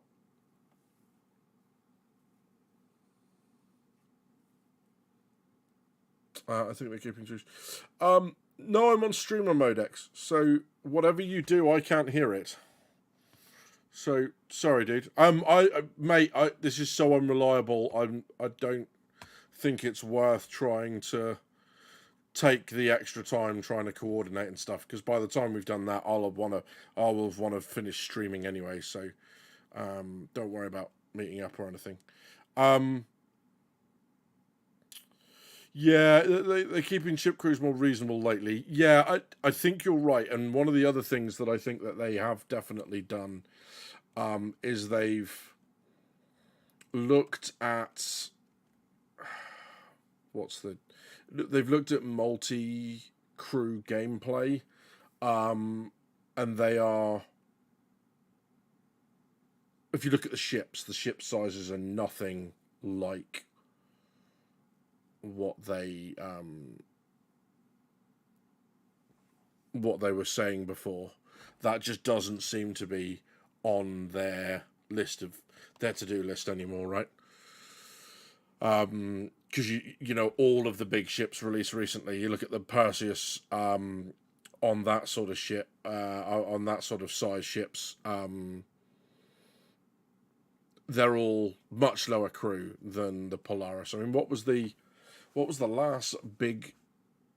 I think they're keeping truth. No, I'm on streamer mode X, so whatever you do, I can't hear it. So sorry, dude. Mate, this is so unreliable. I don't think it's worth trying to take the extra time trying to coordinate and stuff, because by the time we've done that, I will have want to finish streaming anyway. So don't worry about meeting up or anything. Yeah, they're keeping ship crews more reasonable lately. Yeah, I think you're right. And one of the other things that I think that they have definitely done is they've looked at they've looked at multi-crew gameplay, and they are, if you look at the ship sizes are nothing like what they were saying before. That just doesn't seem to be on their to-do list anymore, right? Because you know all of the big ships released recently. You look at the Perseus on that sort of ship, on that sort of size ships. They're all much lower crew than the Polaris. I mean, what was the last big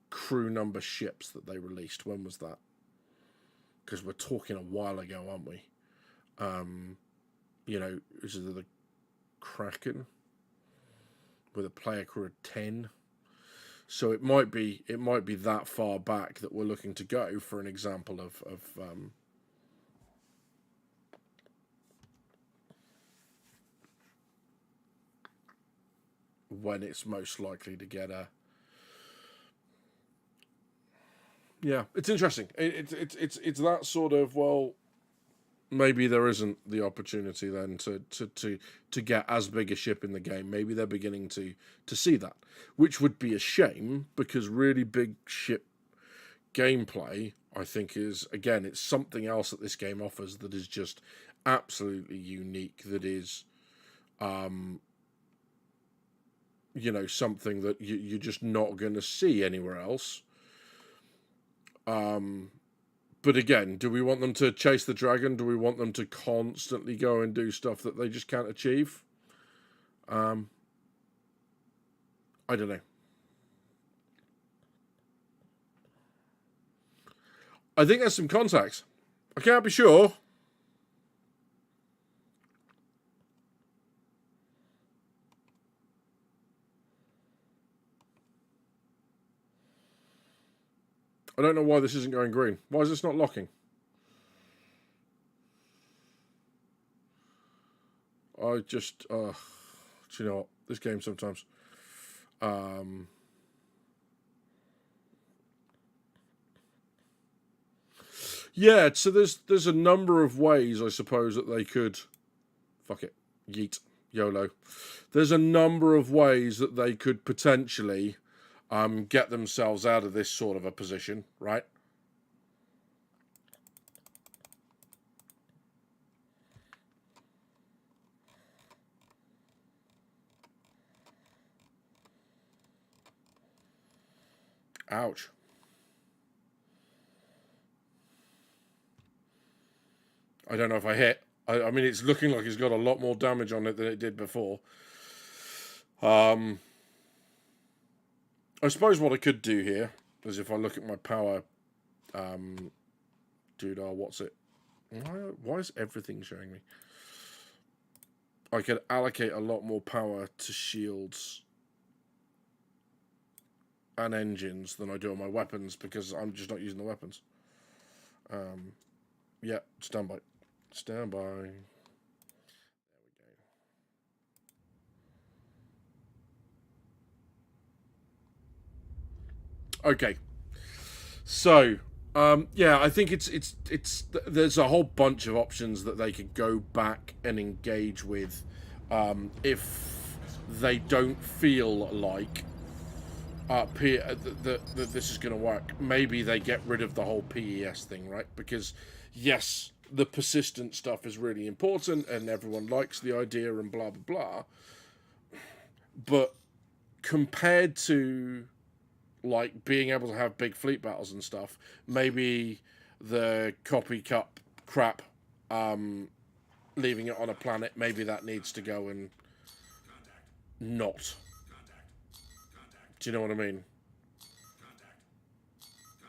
crew number ships that they released? When was that? Because we're talking a while ago, aren't we? You know, is it the Kraken with a player crew of 10? So it might be that far back that we're looking to go for an example of when it's most likely to get a. Yeah, it's interesting. It's that sort of, well, maybe there isn't the opportunity then to get as big a ship in the game. Maybe they're beginning to see that, which would be a shame, because really big ship gameplay, I think, is, again, it's something else that this game offers that is just absolutely unique, that is you know, something that you're just not going to see anywhere else. But again, do we want them to chase the dragon? Do we want them to constantly go and do stuff that they just can't achieve? I don't know. I think there's some contacts. I can't be sure. I don't know why this isn't going green. Why is this not locking? I just, do you know what? This game sometimes. Yeah, so there's a number of ways, I suppose, that they could. Fuck it, yeet, YOLO. There's a number of ways that they could potentially get themselves out of this sort of a position, right? Ouch. I don't know if I hit. I mean, it's looking like it's got a lot more damage on it than it did before. I suppose what I could do here is, if I look at my power, what's it? Why is everything showing me? I could allocate a lot more power to shields and engines than I do on my weapons, because I'm just not using the weapons. Yeah, stand by. Stand by. There we go. Okay. So, yeah, I think it's there's a whole bunch of options that they could go back and engage with, if they don't feel like that this is going to work. Maybe they get rid of the whole PES thing, right? Because yes, the persistent stuff is really important and everyone likes the idea and blah blah blah, but compared to like being able to have big fleet battles and stuff, maybe the copy cup crap, leaving it on a planet, maybe that needs to go and not. Do you know what I mean?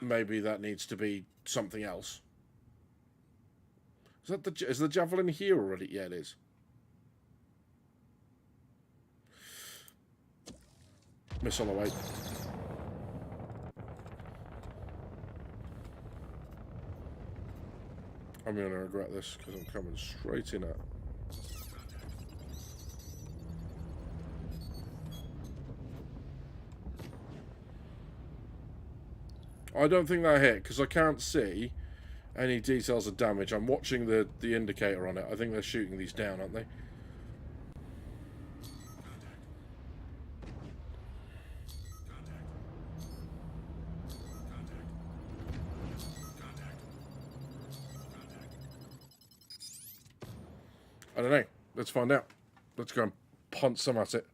Maybe that needs to be something else. Is the javelin here already? Yeah, it is. Missile away. I'm going to regret this because I'm coming straight in at. I don't think that hit because I can't see any details of damage. I'm watching the indicator on it. I think they're shooting these down, aren't they? I don't know. Let's find out. Let's go and punt some at it.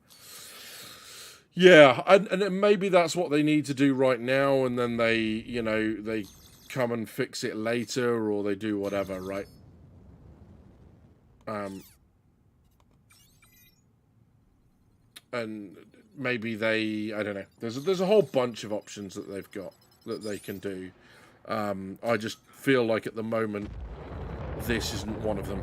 Yeah, and maybe that's what they need to do right now, and then they come and fix it later, or they do whatever, right? And maybe they, I don't know. There's a whole bunch of options that they've got that they can do. I just feel like at the moment this isn't one of them.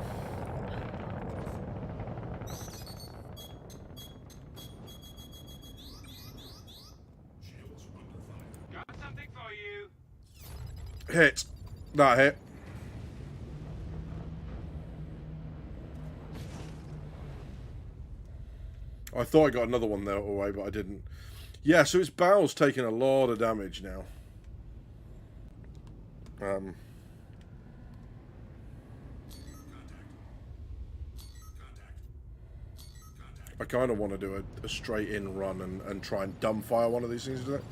Shields under fire. Got something for you. Hit. That hit. I thought I got another one there away, but I didn't. Yeah, so its bowel's taking a lot of damage now. I kind of want to do a straight-in run and try and dumbfire one of these things, isn't it?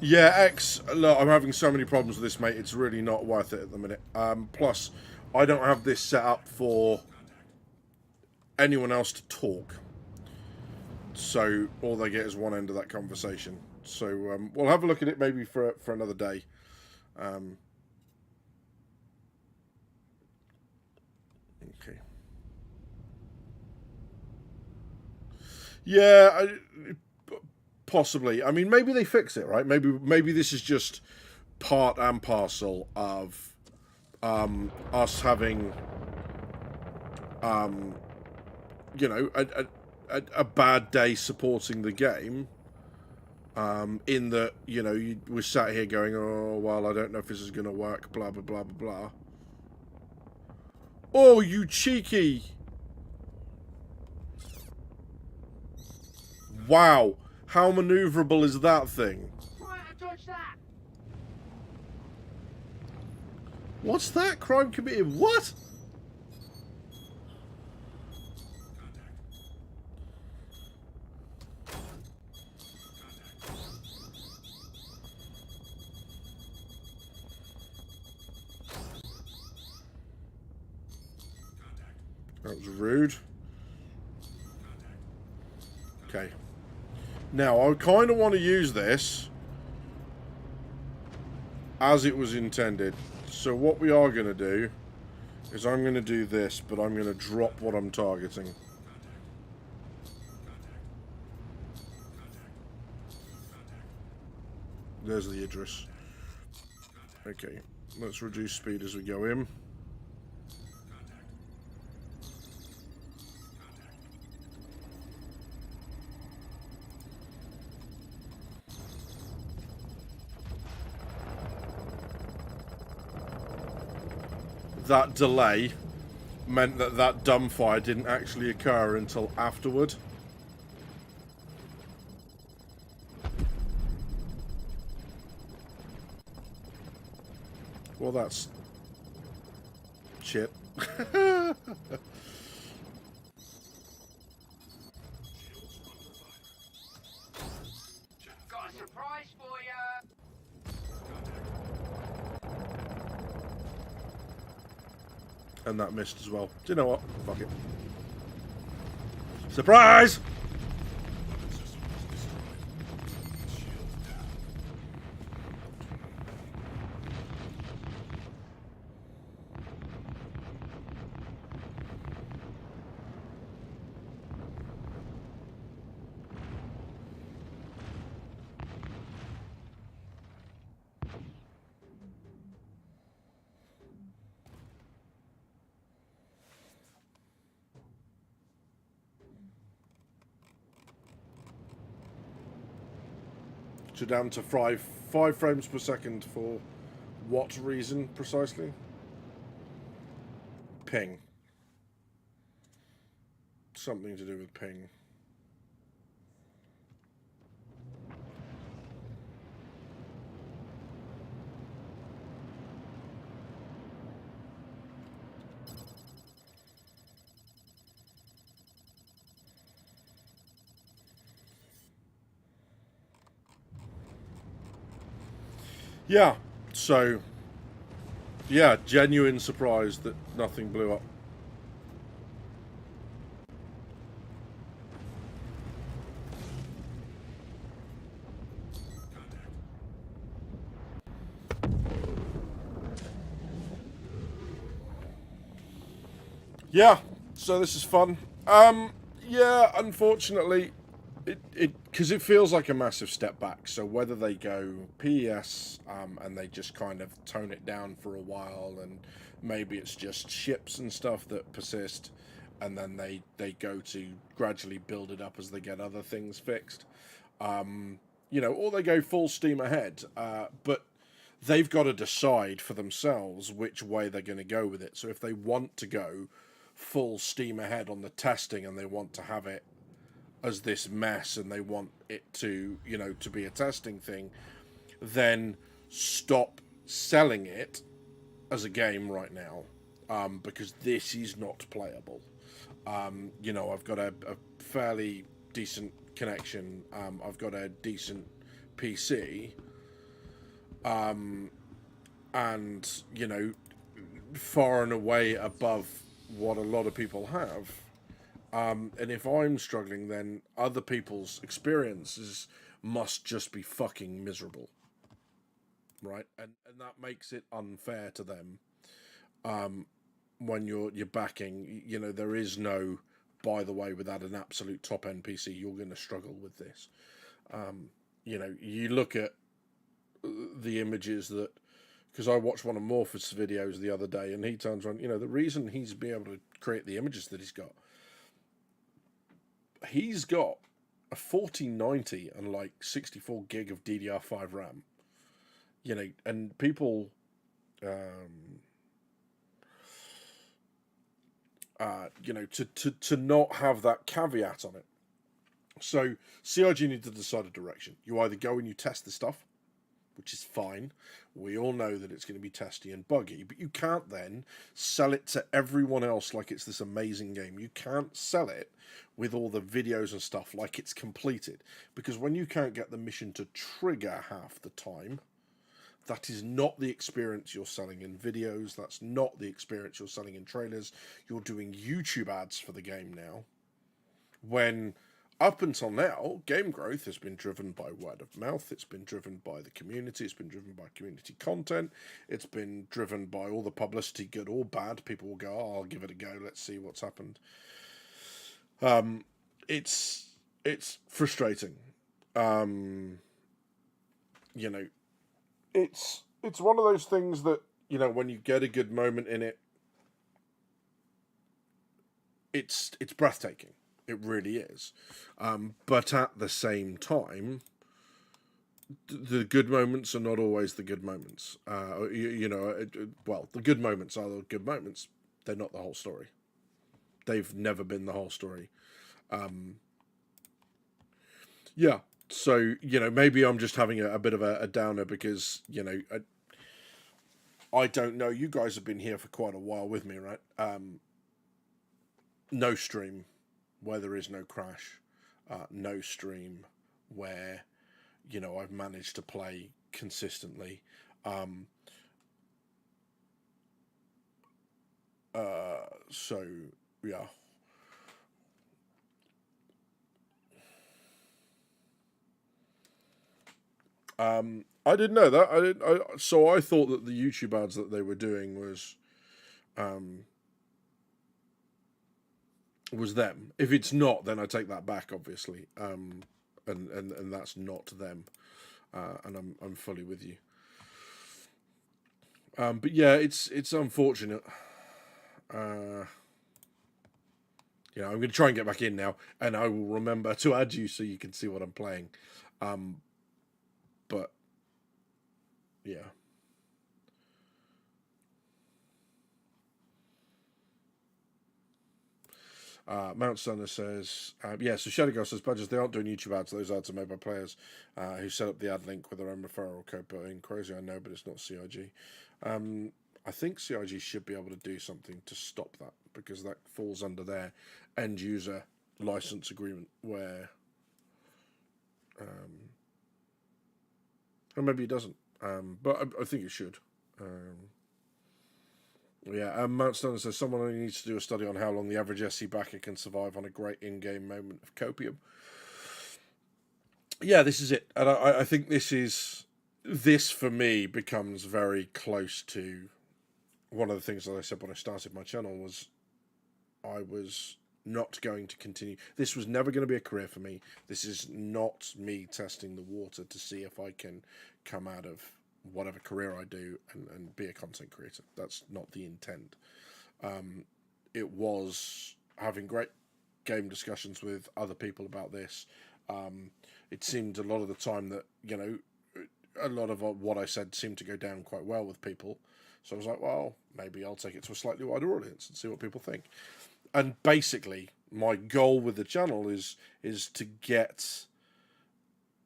Yeah, X, look, I'm having so many problems with this, mate. It's really not worth it at the minute. Plus, I don't have this set up for anyone else to talk. So, all they get is one end of that conversation. So, we'll have a look at it maybe for another day. Okay. Yeah, possibly. I mean, maybe they fix it, right? Maybe this is just part and parcel of us having, you know, a bad day supporting the game. In that, you know, we're sat here going, oh, well, I don't know if this is going to work, blah, blah, blah, blah, blah. Oh, you cheeky! Wow, how maneuverable is that thing? Right, I dodged that. What's that? Crime committed? What? That was rude. Okay. Now, I kind of want to use this as it was intended. So what we are going to do is I'm going to do this, but I'm going to drop what I'm targeting. There's the Idris. Okay, let's reduce speed as we go in. That delay meant that that dumbfire didn't actually occur until afterward. Well, that's shit. Got a surprise for you. And that missed as well. Do you know what? Fuck it. Surprise! System was destroyed. Shield down. So down to five frames per second for what reason precisely? Ping. Something to do with ping. Yeah, so, yeah, genuine surprise that nothing blew up. Yeah, so this is fun. Yeah, unfortunately, because it feels like a massive step back. So whether they go PES and they just kind of tone it down for a while, and maybe it's just ships and stuff that persist, and then they go to gradually build it up as they get other things fixed. Or they go full steam ahead. But they've got to decide for themselves which way they're going to go with it. So if they want to go full steam ahead on the testing and they want to have it as this mess and they want it to, to be a testing thing, then stop selling it as a game right now, because this is not playable. I've got a fairly decent connection. I've got a decent PC, and far and away above what a lot of people have. And if I'm struggling, then other people's experiences must just be fucking miserable, right? And that makes it unfair to them. When you're backing, there is no, by the way, without an absolute top end PC, you're going to struggle with this. You look at the images that, because I watched one of Morphus' videos the other day, and he turns around, the reason he's been able to create the images that he's got a 4090 and like 64 gig of DDR5 RAM, and people, to not have that caveat on it. So CIG need to decide a direction. You either go and you test the stuff, which is fine. We all know that it's going to be testy and buggy, but you can't then sell it to everyone else like it's this amazing game. You can't sell it with all the videos and stuff like it's completed, because when you can't get the mission to trigger half the time, that is not the experience you're selling in videos. That's not the experience you're selling in trailers. You're doing YouTube ads for the game now, when up until now, game growth has been driven by word of mouth. It's been driven by the community. It's been driven by community content. It's been driven by all the publicity, good or bad. People will go, "Oh, I'll give it a go. Let's see what's happened." It's frustrating. It's one of those things that, when you get a good moment in it, it's breathtaking. It really is. But at the same time, the good moments are not always the good moments. Well, the good moments are the good moments. They're not the whole story. They've never been the whole story. Yeah. So, maybe I'm just having a bit of a downer because, I don't know. You guys have been here for quite a while with me, right? No stream where there is no crash, no stream where, I've managed to play consistently. So yeah. I didn't know that. So I thought that the YouTube ads that they were doing was them. If it's not, then I take that back, obviously. And that's not them. And I'm fully with you. But yeah, it's unfortunate. I'm going to try and get back in now, and I will remember to add you so you can see what I'm playing. But yeah. Mount Stunner says, so Shadow Girl says, Badgers, they aren't doing YouTube ads. Those ads are made by players who set up the ad link with their own referral code. But in crazy, I know, but it's not CIG. I think CIG should be able to do something to stop that, because that falls under their end user license agreement, where, or maybe it doesn't. But I think it should. Mount Stunner says someone only needs to do a study on how long the average SC backer can survive on a great in-game moment of copium. Yeah, this is it, and I think this for me becomes very close to one of the things that I said when I started my channel was, I was not going to continue. This was never going to be a career for me. This is not me testing the water to see if I can come out of whatever career I do and be a content creator. That's not the intent. It was having great game discussions with other people about this. It seemed a lot of the time that, you know, a lot of what I said seemed to go down quite well with people. So I was like, well, maybe I'll take it to a slightly wider audience and see what people think. And basically, my goal with the channel is to get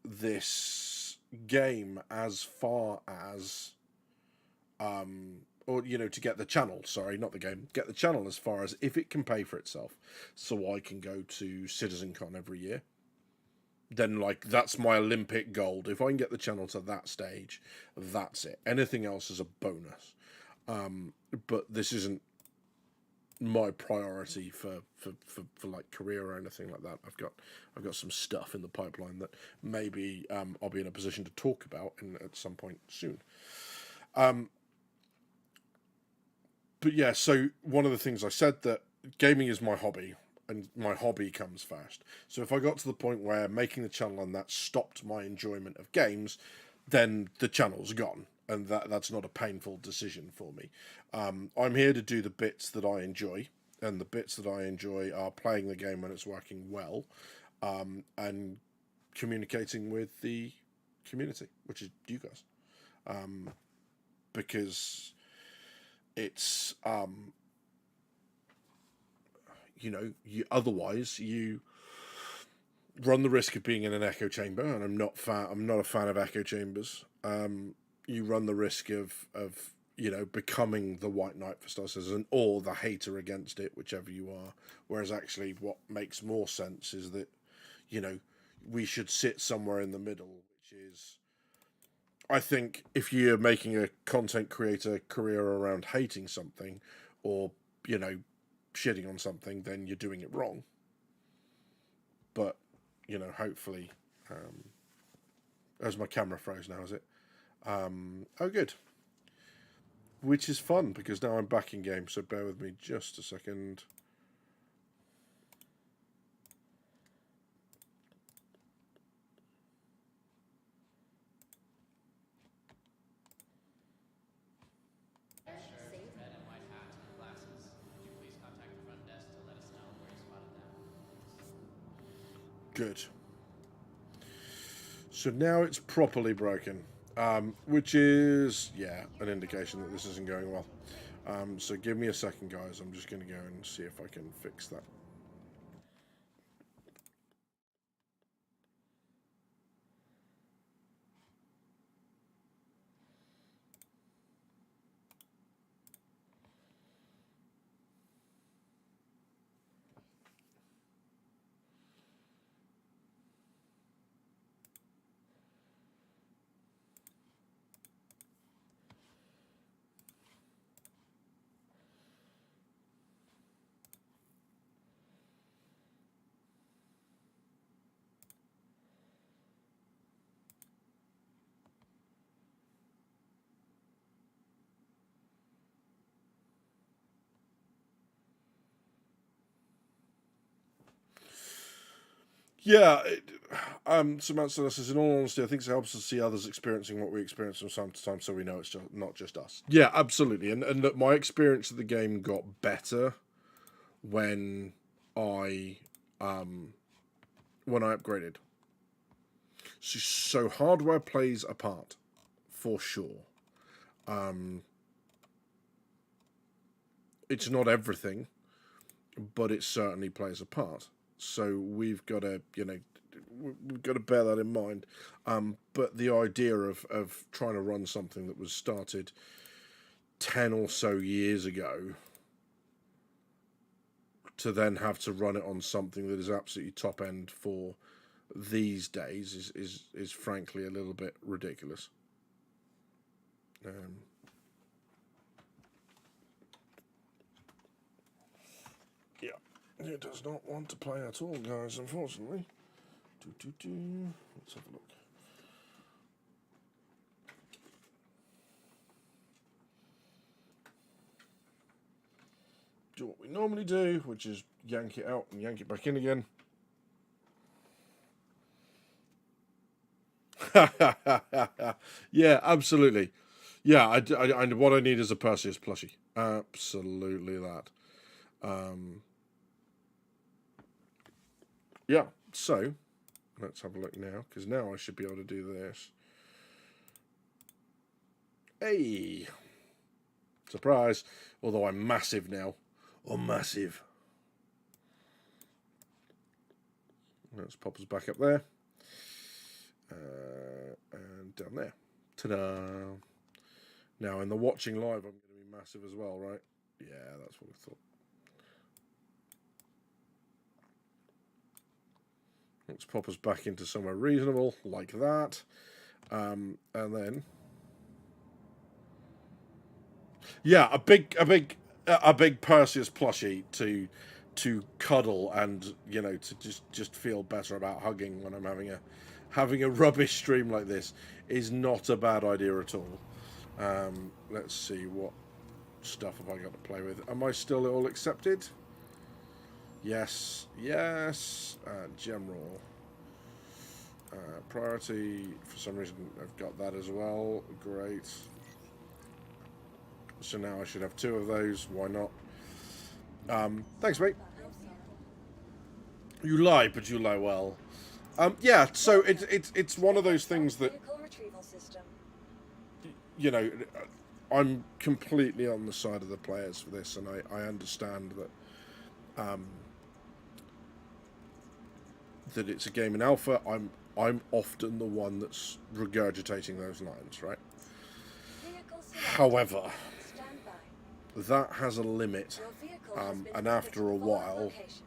this game as far as, or, you know, to get the channel, sorry, not the game, get the channel as far as if it can pay for itself, so I can go to CitizenCon every year. Then, like, that's my Olympic gold. If I can get the channel to that stage, that's it. Anything else is a bonus. But this isn't my priority for like career or anything like that. I've got some stuff in the pipeline that maybe I'll be in a position to talk about at some point soon. But yeah, so one of the things I said, that gaming is my hobby, and my hobby comes first. So if I got to the point where making the channel and that stopped my enjoyment of games, then the channel's gone, and that's not a painful decision for me. I'm here to do the bits that I enjoy, and the bits that I enjoy are playing the game when it's working well, and communicating with the community, which is you guys, because it's you know, otherwise you run the risk of being in an echo chamber, and I'm not a fan of echo chambers. You run the risk of you know, becoming the white knight for Star Citizen, or the hater against it, whichever you are. Whereas actually what makes more sense is that, you know, we should sit somewhere in the middle, which is, I think if you're making a content creator career around hating something, or, you know, shitting on something, then you're doing it wrong. But, you know, hopefully, as my camera froze now, is it? Oh, good. Which is fun, because now I'm back in game, so bear with me just a second. Good. So now it's properly broken, which is, yeah, an indication that this isn't going well. So give me a second, guys. I'm just going to go and see if I can fix that. Yeah, Samantha says, in all honesty, I think it helps us see others experiencing what we experience from time to time, so we know it's not just us. Yeah, absolutely. And look, my experience of the game got better when I upgraded. So hardware plays a part, for sure. It's not everything, but it certainly plays a part. So we've got to, you know, we've got to bear that in mind. But the idea of trying to run something that was started 10 or so years ago, to then have to run it on something that is absolutely top end for these days is frankly a little bit ridiculous. Yeah, it does not want to play at all, guys, unfortunately. Let's have a look. Do what we we normally do, which is yank it out and yank it back in again. Yeah, absolutely. Yeah, I what I need is a Perseus plushie. Absolutely that. Yeah, so let's have a look now, because now I should be able to do this. Hey! Surprise! Although I'm massive now. Or massive. Let's pop us back up there. And down there. Ta-da! Now, in the watching live, I'm going to be massive as well, right? Yeah, that's what I thought. Let's pop us back into somewhere reasonable, like that. And then... yeah, a big Perseus plushie to cuddle and, you know, to just feel better about hugging when I'm having a rubbish stream like this is not a bad idea at all. Let's see, what stuff have I got to play with? Am I still all accepted? Yes, yes. General. Priority, for some reason I've got that as well. Great. So now I should have 2 of those. Why not? Thanks, mate. You lie, but you lie well. Yeah, so it's one of those things that, Vehicle retrieval system. you know, I'm completely on the side of the players for this, and I understand that that it's a game in alpha. I'm often the one that's regurgitating those lines, right? Vehicle selected. However, Stand by. that has a limit, Your vehicle has been and fitted after to a the while, location.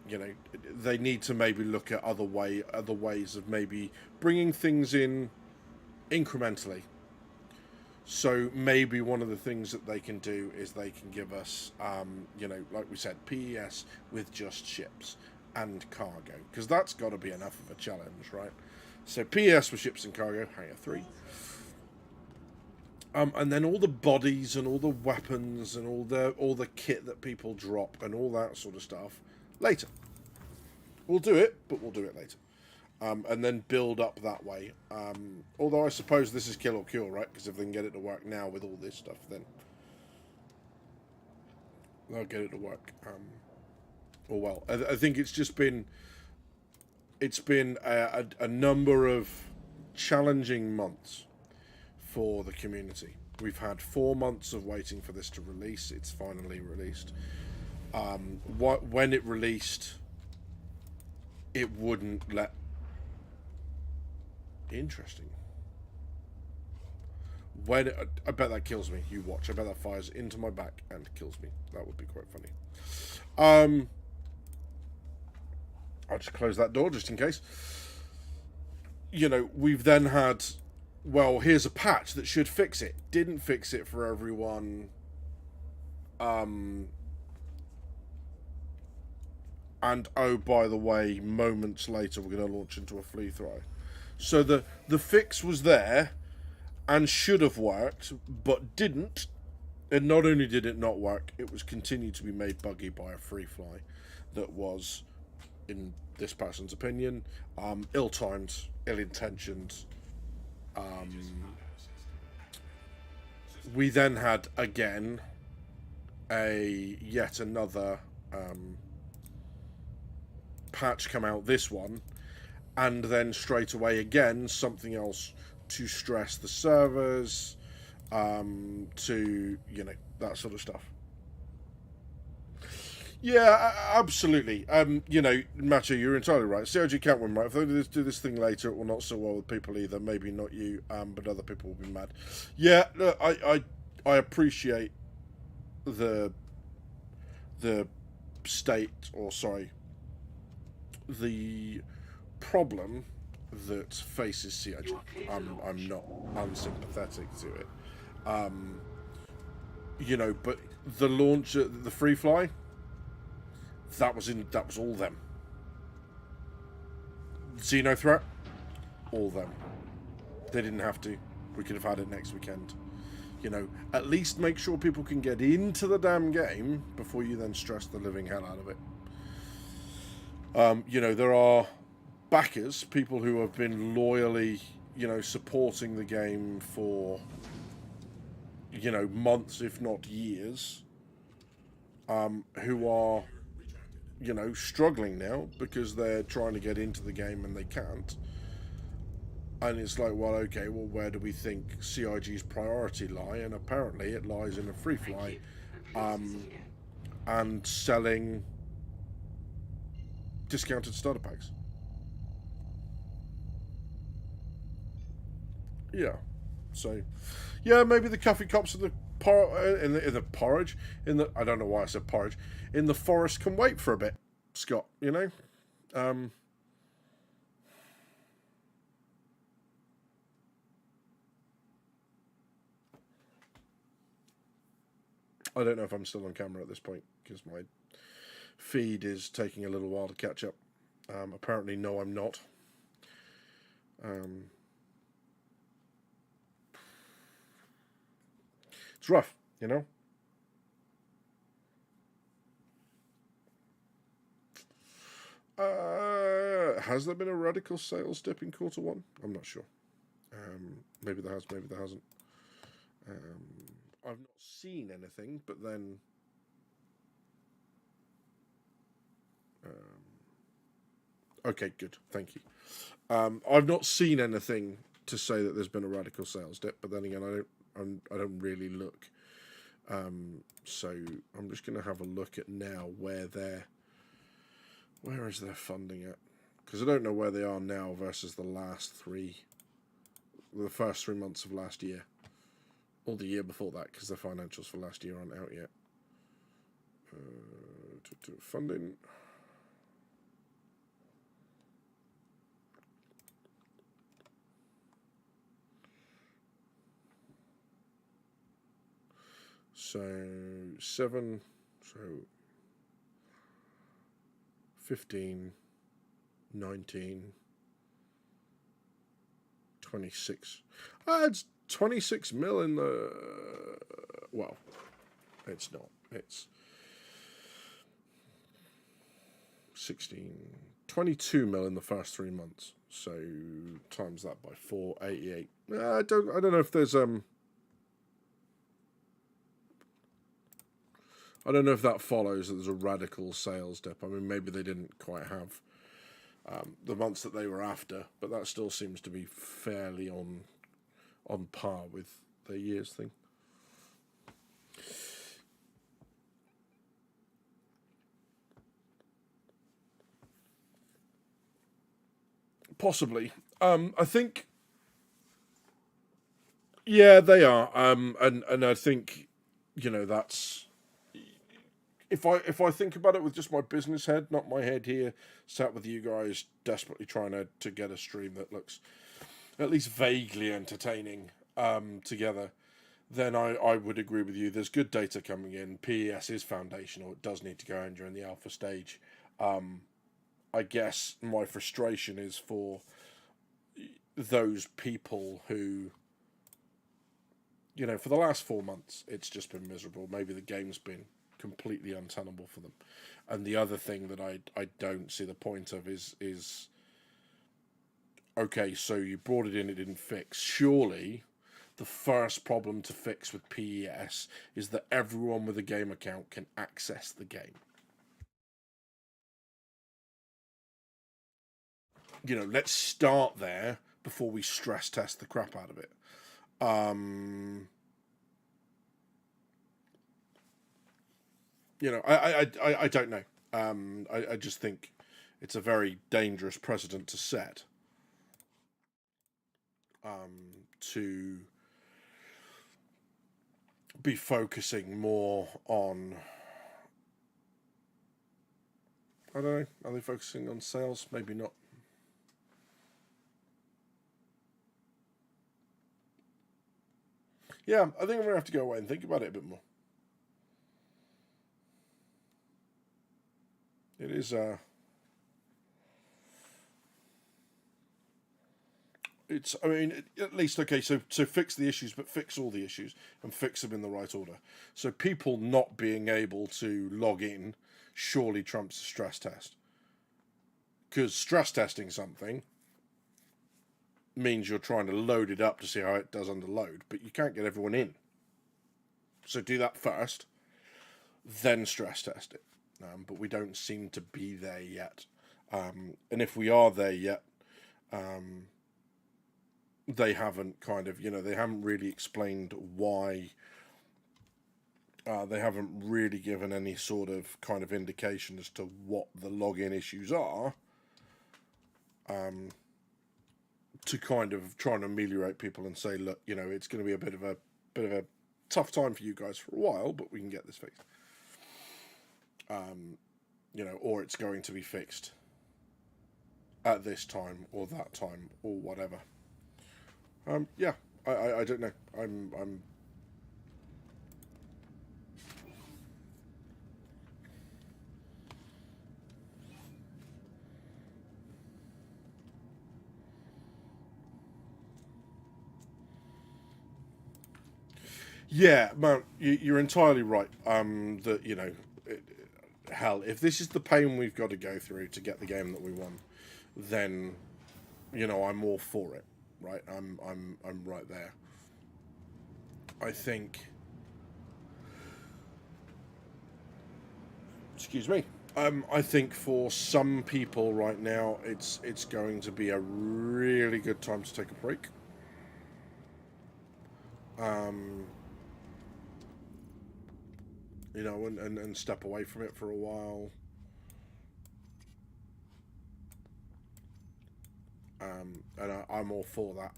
you know, they need to maybe look at other ways of maybe bringing things in incrementally. So maybe one of the things that they can do is they can give us, you know, like we said, PES with just ships and cargo, because that's got to be enough of a challenge, right? So PES with ships and cargo, Hangar 3. And then all the bodies and all the weapons and all the kit that people drop and all that sort of stuff later. We'll do it, but we'll do it later. And then build up that way. Although I suppose this is kill or cure, right? Because if they can get it to work now with all this stuff, then they'll get it to work. Or well, I think it's just been... it's been a number of challenging months for the community. We've had 4 months of waiting for this to release. It's finally released. When it released, it wouldn't let... Interesting. When I bet that kills me. You watch. I bet that fires into my back and kills me. That would be quite funny. I'll just close that door just in case. You know, we've then had... well, here's a patch that should fix it. Didn't fix it for everyone. And oh, by the way, moments later we're going to launch into a flea throw. So the fix was there and should have worked, but didn't. And not only did it not work, it was continued to be made buggy by a free fly that was, in this person's opinion, ill-timed, ill-intentioned. We then had, again, yet another patch come out, this one, and then straight away again something else to stress the servers, to, you know, that sort of stuff. Yeah, absolutely. You know, Macho, you're entirely right. COG can't win, right? If they do this thing later, it will not sit well with people either. Maybe not you, but other people will be mad. Yeah, look, I appreciate the state, or sorry, the problem that faces COG. I'm not unsympathetic to it. You know, but the launch, the free fly, that was all them. Xenothreat, all them. They didn't have to. We could have had it next weekend. You know, at least make sure people can get into the damn game before you then stress the living hell out of it. You know, there are backers, people who have been loyally, you know, supporting the game for, you know, months, if not years, who are, you know, struggling now because they're trying to get into the game and they can't. And it's like, well, okay, well, where do we think CIG's priority lie? And apparently it lies in a free fly and selling discounted starter packs. Yeah. So, yeah, maybe the coffee cups of the in the porridge, in the, I don't know why I said porridge, in the forest can wait for a bit, Scott, you know? I don't know if I'm still on camera at this point because my feed is taking a little while to catch up. Apparently, no, I'm not. It's rough, you know? Has there been a radical sales dip in Q1? I'm not sure. Maybe there has, maybe there hasn't. I've not seen anything, but then... okay, good, thank you. I've not seen anything to say that there's been a radical sales dip, but then again, I don't really look. So I'm just going to have a look at now where is their funding at? Because I don't know where they are now versus the first 3 months of last year, or the year before that, because the financials for last year aren't out yet. Funding. So 15, 19, 26. It's 26 mil in the... well, it's not. It's 16, 22 mil in the first 3 months. So times that by 4, 88. I don't know if there's I don't know if that follows that there's a radical sales dip. I mean, maybe they didn't quite have the months that they were after, but that still seems to be fairly on par with their years thing. Possibly. I think... yeah, they are. And I think, you know, that's... If I think about it with just my business head, not my head here, sat with you guys, desperately trying to get a stream that looks at least vaguely entertaining together, then I would agree with you. There's good data coming in. PES is foundational. It does need to go in during the alpha stage. I guess my frustration is for those people who, you know, for the last 4 months, it's just been miserable. Maybe the game's been completely untenable for them. And the other thing that I don't see the point of is okay, so you brought it in, it didn't fix. Surely the first problem to fix with PES is that everyone with a game account can access the game. You know, let's start there before we stress test the crap out of it. You know, I don't know. I just think it's a very dangerous precedent to set. To be focusing more on... I don't know. Are they focusing on sales? Maybe not. Yeah, I think I'm going to have to go away and think about it a bit more. It is It's, I mean, at least, okay, so fix the issues, but fix all the issues and fix them in the right order. So people not being able to log in surely trumps a stress test. Because stress testing something means you're trying to load it up to see how it does under load, but you can't get everyone in. So do that first, then stress test it. But we don't seem to be there yet. And if we are there yet, they haven't kind of, they haven't really explained why. They haven't really given any sort of kind of indication as to what the login issues are. To kind of try and ameliorate people and say, look, it's going to be a bit of a tough time for you guys for a while, but we can get this fixed. Or it's going to be fixed at this time or that time or whatever. Yeah, I don't know. I'm Yeah, man, you're entirely right. That hell, if this is the pain we've got to go through to get the game that we want, then I'm all for it. Right, I'm right there. I think. Excuse me. I think for some people right now, it's going to be a really good time to take a break. And step away from it for a while. And I'm all for that.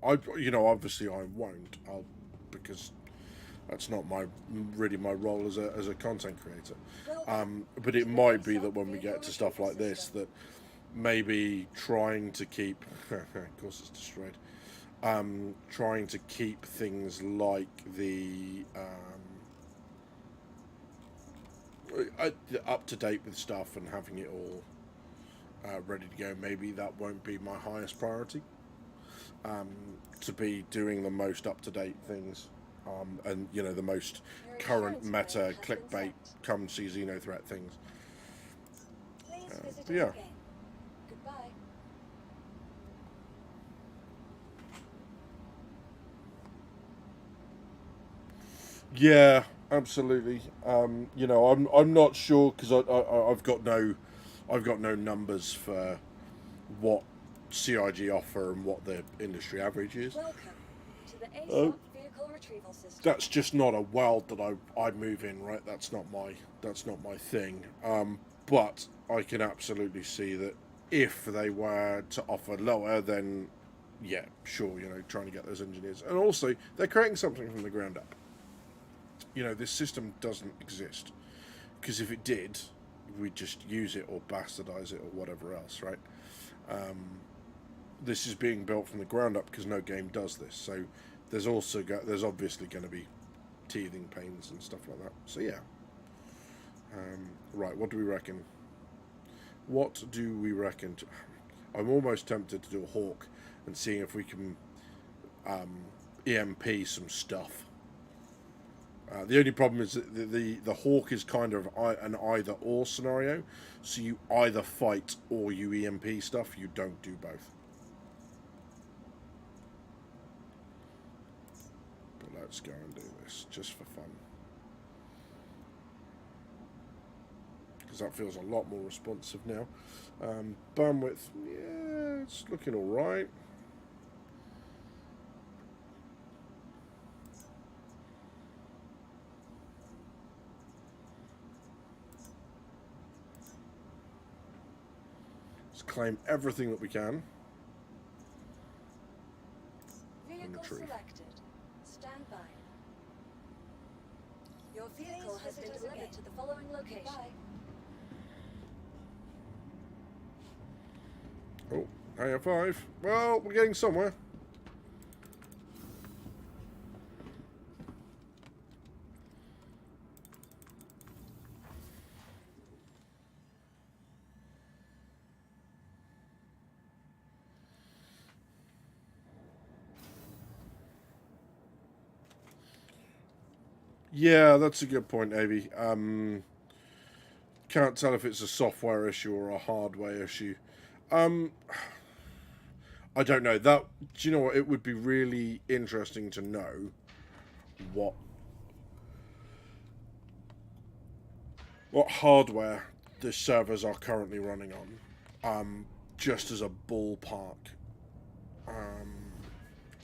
Obviously I won't. Because that's not really my role as a content creator. But it might be that when we get to stuff like this, that maybe trying to keep, of course it's destroyed. Trying to keep things like the up to date with stuff and having it all ready to go. Maybe that won't be my highest priority. To be doing the most up to date things, and the most current meta clickbait come see Xenothreat things. Yeah. Goodbye. Yeah, absolutely. I'm not sure because I've got no numbers for what CIG offer and what the industry average is. Welcome to the xeno vehicle retrieval system. That's just not a world that I move in, right? That's not my thing. But I can absolutely see that if they were to offer lower, then yeah, sure, trying to get those engineers. And also, they're creating something from the ground up. This system doesn't exist. Because if it did, we'd just use it or bastardize it or whatever else, right? This is being built from the ground up because no game does this. So there's obviously going to be teething pains and stuff like that. So yeah. Right, what do we reckon? I'm almost tempted to do a hawk and seeing if we can EMP some stuff. The only problem is that the hawk is kind of an either or scenario, so you either fight or you EMP stuff. You don't do both. But let's go and do this just for fun, because that feels a lot more responsive now. Bandwidth, yeah, it's looking all right. Claim everything that we can. Vehicle selected. Stand by. Your vehicle has been delivered to the following location. Oh, AF5. Well, we're getting somewhere. Yeah, that's a good point, Avi. Can't tell if it's a software issue or a hardware issue. Um, I don't know. That, do you know what? It would be really interesting to know what hardware the servers are currently running on. Just as a ballpark.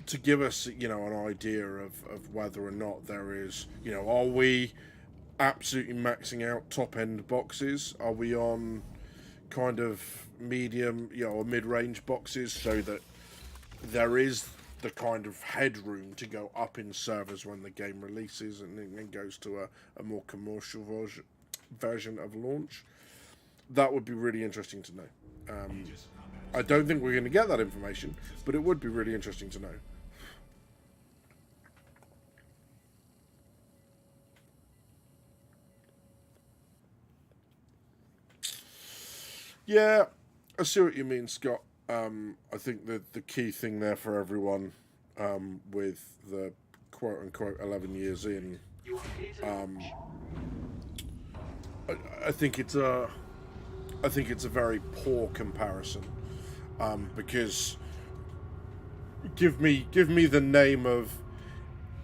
To give us, an idea of whether or not there is, are we absolutely maxing out top end boxes? Are we on kind of medium, or mid range boxes so that there is the kind of headroom to go up in servers when the game releases and then goes to a more commercial version of launch? That would be really interesting to know. I don't think we're going to get that information, but it would be really interesting to know. Yeah, I see what you mean, Scott. I think that the key thing there for everyone, with the quote unquote 11 years in, I think it's a very poor comparison, because give me the name of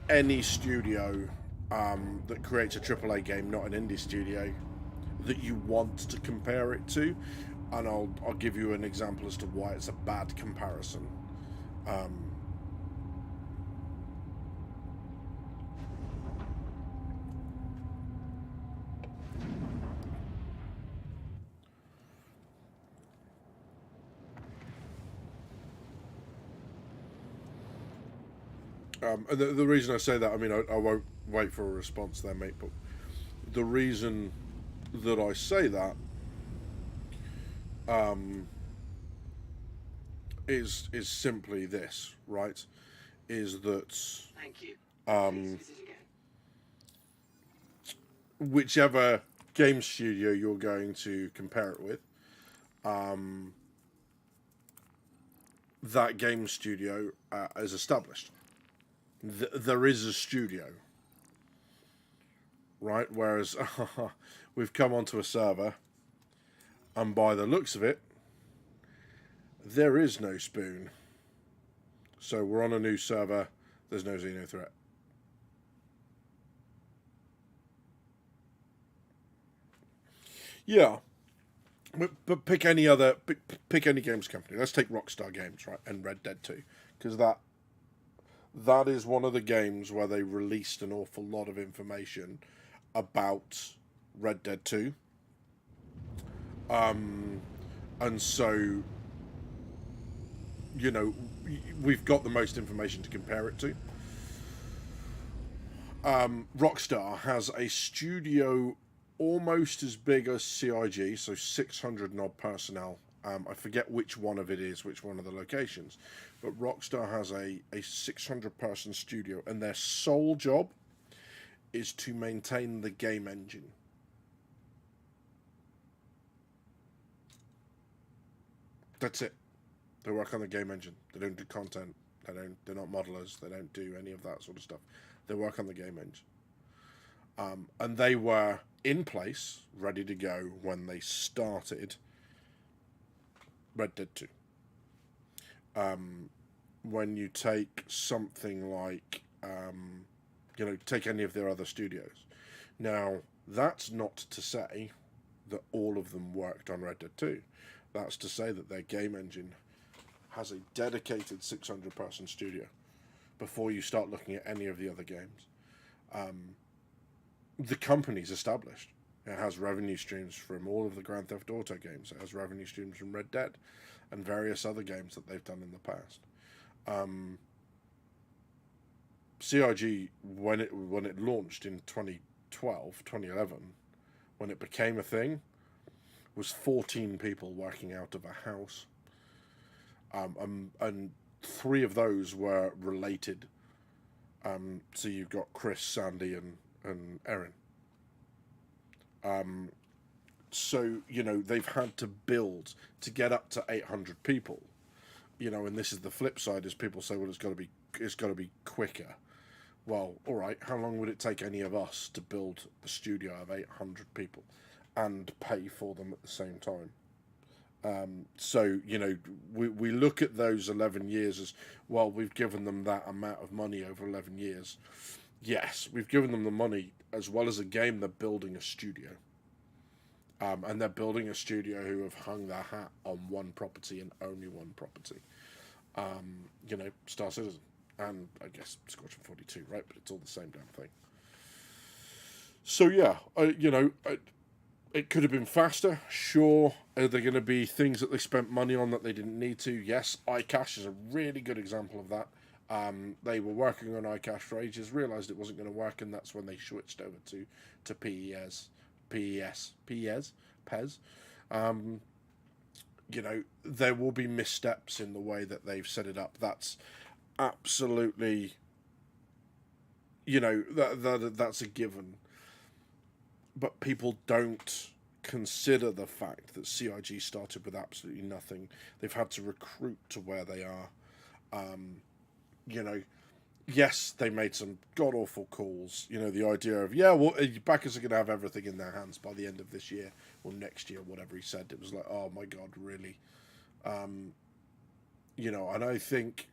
any studio that creates a AAA game, not an indie studio, that you want to compare it to, and I'll give you an example as to why it's a bad comparison. And the reason I say that, I mean, I won't wait for a response there, mate, but the reason that I say that is simply this, right? Is that Thank you. um, Please visit again. whichever game studio you're going to compare it with, that game studio is established. There is a studio, right? Whereas we've come onto a server, and by the looks of it, there is no Spoon. So we're on a new server. There's no Xenothreat. Yeah, but pick any other pick any games company. Let's take Rockstar Games, right, and Red Dead 2, because that is one of the games where they released an awful lot of information about Red Dead 2. And so, we've got the most information to compare it to. Rockstar has a studio almost as big as CIG, so 600 odd personnel. I forget which one of it is, which one of the locations, but Rockstar has a 600 person studio, and their sole job is to maintain the game engine. That's it. They work on the game engine. They don't do content. They're not modelers. They don't do any of that sort of stuff. They work on the game engine. And they were in place, ready to go when they started Red Dead 2. When you take something like, take any of their other studios. Now, that's not to say that all of them worked on Red Dead 2. That's to say that their game engine has a dedicated 600 person studio before you start looking at any of the other games. The company's established. It has revenue streams from all of the Grand Theft Auto games. It has revenue streams from Red Dead and various other games that they've done in the past. CIG, when it launched in 2011, when it became a thing, was 14 people working out of a house. And 3 of those were related. So you've got Chris, Sandy, and Erin. So, they've had to build to get up to 800 people. And this is the flip side, is people say, well, it's got to be quicker. well, all right, how long would it take any of us to build a studio of 800 people and pay for them at the same time? So, you know, we look at those 11 years as, well, we've given them that amount of money over 11 years. Yes, we've given them the money as well as a game. They're building a studio. And they're building a studio who have hung their hat on one property and only one property. You know, Star Citizen. And I guess Squadron 42, right? But it's all the same damn thing. So, yeah, you know, it could have been faster, sure. Are there going to be things that they spent money on that they didn't need to? Yes, iCache is a really good example of that. They were working on iCache for ages, realised it wasn't going to work, and that's when they switched over to PES. You know, there will be missteps in the way that they've set it up. That's absolutely, you know, that's a given. But people don't consider the fact that CIG started with absolutely nothing. They've had to recruit to where they are. You know, yes, they made some god-awful calls. You know, the idea of, yeah, well, backers are going to have everything in their hands by the end of this year or next year, whatever he said. It was like, oh, my God, really? You know, and I think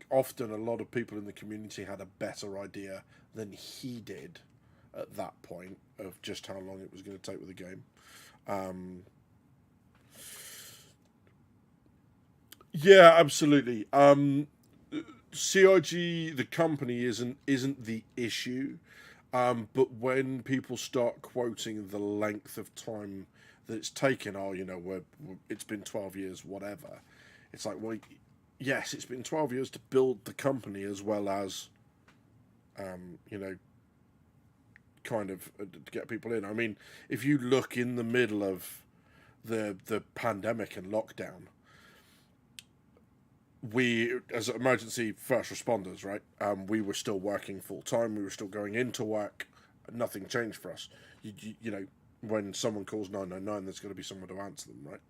often a lot of people in the community had a better idea than he did at that point of just how long it was going to take with the game. Yeah, absolutely. CIG, the company, isn't the issue, but when people start quoting the length of time that it's taken, oh, you know, it's been 12 years, whatever. It's like, well, yes, it's been 12 years to build the company as well as, you know, kind of to get people in. I mean, if you look in the middle of the pandemic and lockdown, we, as emergency first responders, right, we were still working full time. We were still going into work. Nothing changed for us. You know, when someone calls 999, there's going to be someone to answer them, right?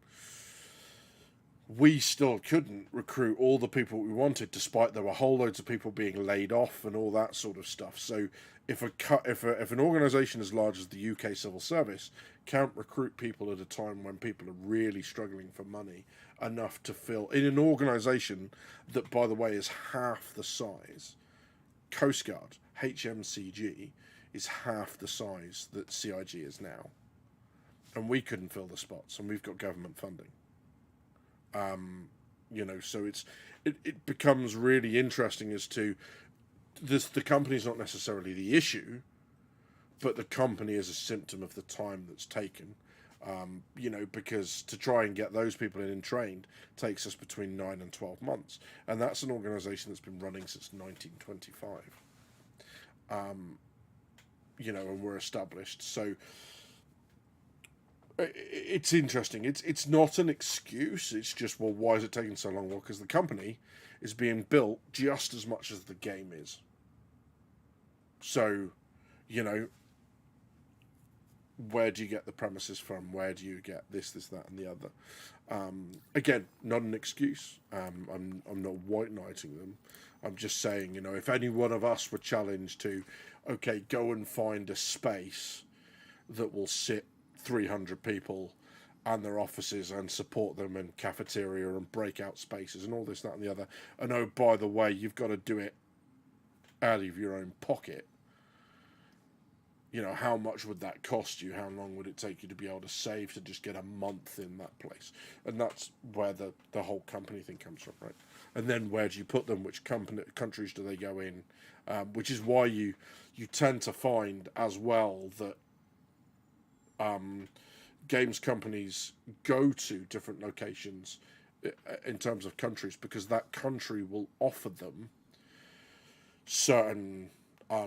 We still couldn't recruit all the people we wanted, despite there were whole loads of people being laid off and all that sort of stuff. So if an organisation as large as the UK Civil Service can't recruit people at a time when people are really struggling for money enough to fill in an organisation that, by the way, is half the size, Coast Guard, HMCG, is half the size that CIG is now, and we couldn't fill the spots, and we've got government funding. You know, so it becomes really interesting as to this. The company's not necessarily the issue, but the company is a symptom of the time that's taken. You know, because to try and get those people in and trained takes us between 9 and 12 months, and that's an organisation that's been running since 1925. You know, and we're established, so. It's interesting. It's not an excuse. It's just, well, why is it taking so long? Well, because the company is being built just as much as the game is. So, you know, where do you get the premises from? Where do you get this, that, and the other? Again, not an excuse. I'm not white knighting them. I'm just saying, you know, if any one of us were challenged to, okay, go and find a space that will sit 300 people and their offices and support them and cafeteria and breakout spaces and all this, that, and the other. And oh, by the way, you've got to do it out of your own pocket. You know, how much would that cost you? How long would it take you to be able to save to just get a month in that place? And that's where the whole company thing comes from, right? And then where do you put them? Which countries do they go in? Which is why you tend to find as well that games companies go to different locations in terms of countries, because that country will offer them certain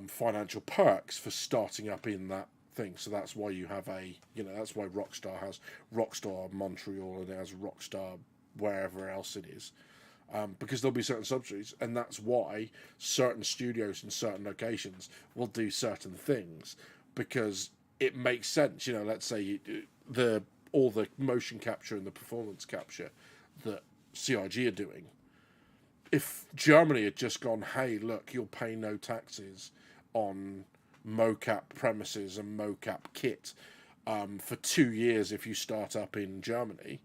financial perks for starting up in that thing. So that's why you have that's why Rockstar has Rockstar Montreal and it has Rockstar wherever else it is. Because there'll be certain subsidies, and that's why certain studios in certain locations will do certain things, because it makes sense. You know, let's say all the motion capture and the performance capture that CIG are doing, if Germany had just gone, hey, look, you'll pay no taxes on mocap premises and mocap kit for 2 years if you start up in Germany,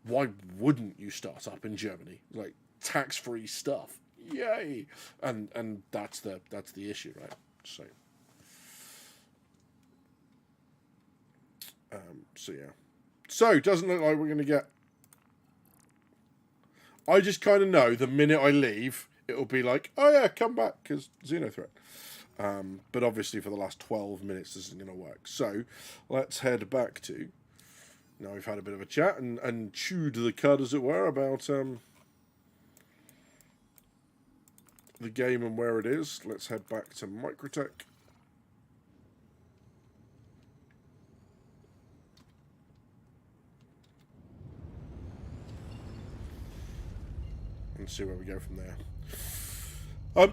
why wouldn't you start up in Germany? Like, tax-free stuff, yay! And that's the issue, right? So, so yeah. So doesn't look like we're going to get. I just kind of know the minute I leave, it'll be like, oh yeah, come back because Xenothreat. But obviously for the last 12 minutes, this isn't going to work. So let's head back to. Now we've had a bit of a chat and chewed the cud, as it were, about the game and where it is. Let's head back to Microtech. And see where we go from there.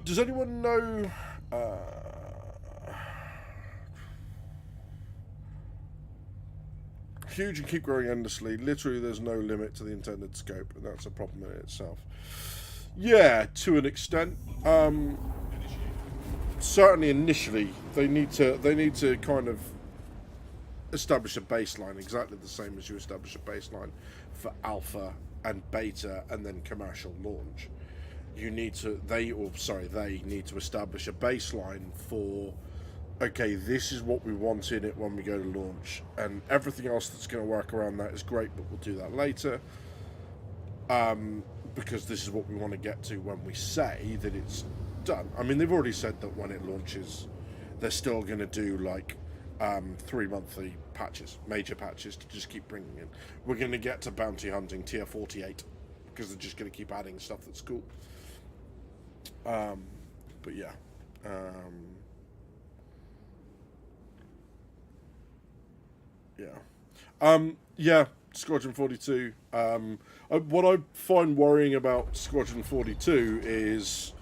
Does anyone know... huge and keep growing endlessly. Literally, there's no limit to the intended scope, and that's a problem in itself. Yeah, to an extent. Certainly, initially, they need to kind of establish a baseline, exactly the same as you establish a baseline for alpha and beta, and then commercial launch. They need to establish a baseline for. Okay, this is what we want in it when we go to launch, and everything else that's going to work around that is great, but we'll do that later, because this is what we want to get to when we say that it's done. I mean, they've already said that when it launches, they're still going to do like 3 monthly patches, major patches, to just keep bringing in. We're going to get to bounty hunting tier 48, because they're just going to keep adding stuff that's cool. But yeah. Yeah, Squadron 42. What I find worrying about Squadron 42 is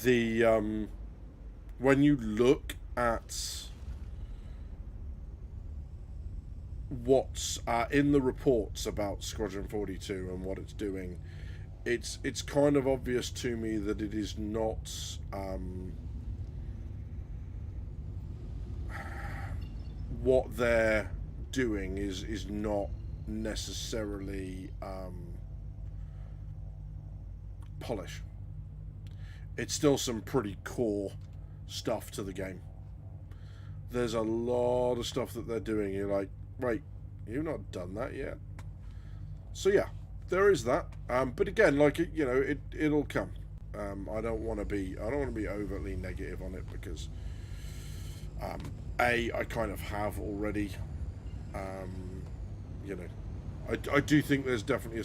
the when you look at what's in the reports about Squadron 42 and what it's doing, it's kind of obvious to me that it is not what they're doing is not necessarily polish. It's still some pretty core stuff to the game. There's a lot of stuff that they're doing. You're like, wait, you've not done that yet. So yeah, there is that. But again, like it'll come. I don't want to be overtly negative on it, because I kind of have already. I do think there's definitely a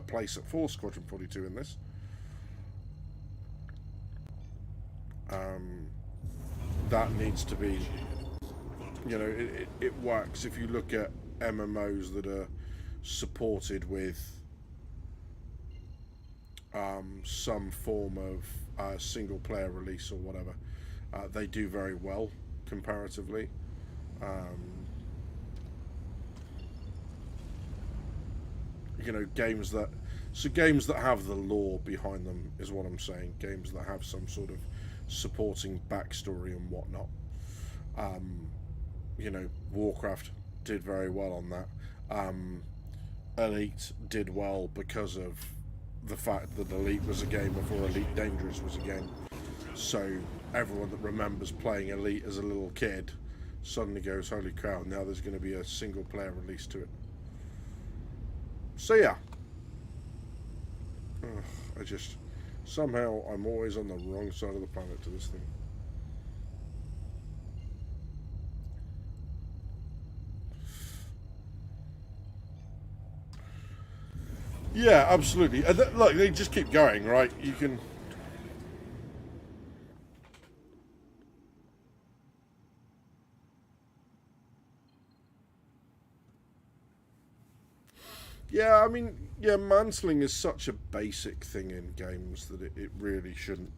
place for Squadron 42 in this. That needs to be, it works if you look at MMOs that are supported with some form of single player release or whatever. They do very well comparatively. Games that have the lore behind them is what I'm saying. Games that have some sort of supporting backstory and whatnot. Warcraft did very well on that. Elite did well because of the fact that Elite was a game before Elite Dangerous was a game. So everyone that remembers playing Elite as a little kid suddenly goes, holy cow, now there's going to be a single player release to it. So yeah, somehow I'm always on the wrong side of the planet to this thing. Yeah, absolutely. And look, they just keep going, right? You can. Yeah, I mean, yeah, mansling is such a basic thing in games that it really shouldn't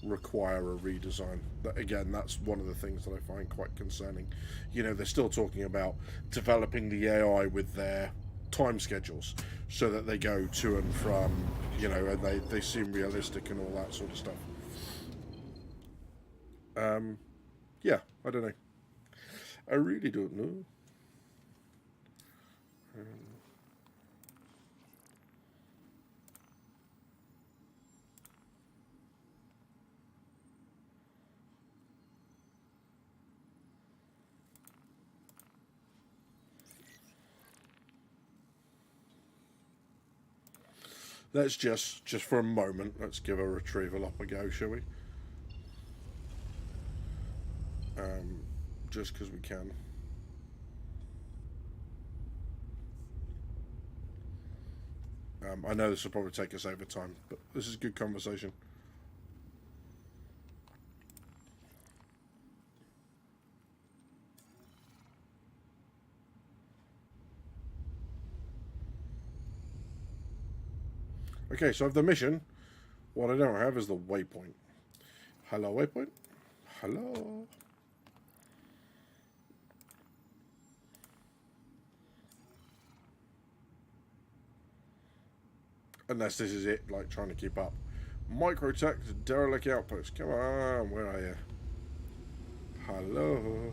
require a redesign. But again, that's one of the things that I find quite concerning. They're still talking about developing the AI with their time schedules so that they go to and from, you know, and they seem realistic and all that sort of stuff. Yeah, I don't know. I really don't know. Let's just for a moment, let's give a retrieval up a go, shall we? Just because we can. I know this will probably take us over time, but this is good conversation. Okay, so I have the mission. What I don't have is the waypoint. Hello, waypoint. Hello. Unless this is it, like trying to keep up. Microtech derelict outpost. Come on, where are you? Hello.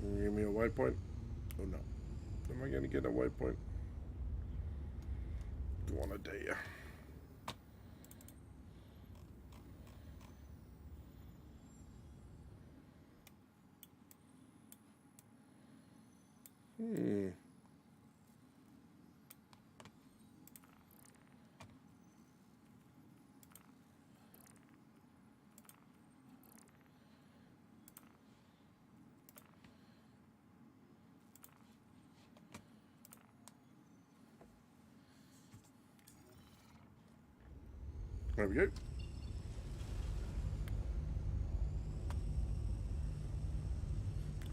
Give me a waypoint. Oh no. Am I going to get a waypoint? Go on a day. There we go.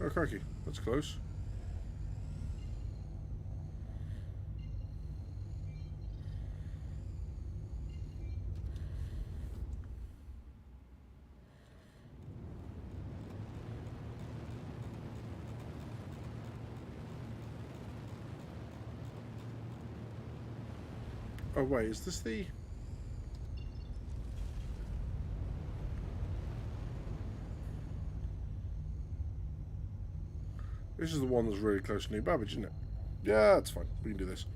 Oh, crikey. That's close. Oh, wait. Is this the... This is the one that's really close to New Babbage, isn't it? Yeah, that's fine. We can do this.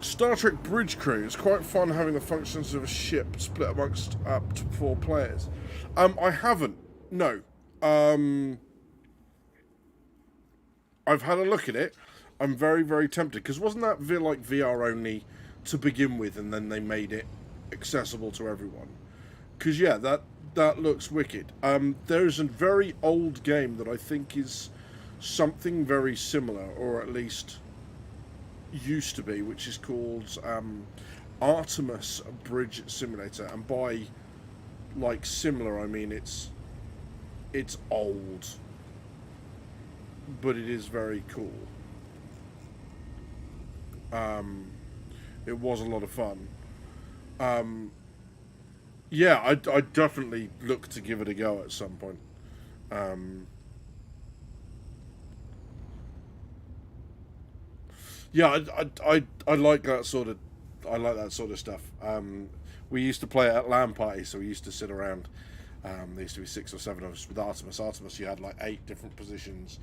Star Trek Bridge Crew. It's quite fun having the functions of a ship split amongst up to 4 players. I haven't. No. I've had a look at it. I'm very, very tempted. Because wasn't that like VR only to begin with, and then they made it accessible to everyone? Because, yeah, that looks wicked. There's a very old game that I think is something very similar, or at least used to be, which is called Artemis Bridge Simulator. And by, like, similar, I mean it's old, but it is very cool. It was a lot of fun. Yeah, I definitely look to give it a go at some point. Yeah, I like that sort of stuff. We used to play at LAN parties, so we used to sit around. There used to be 6 or 7 of us with Artemis. Artemis, you had like 8 different positions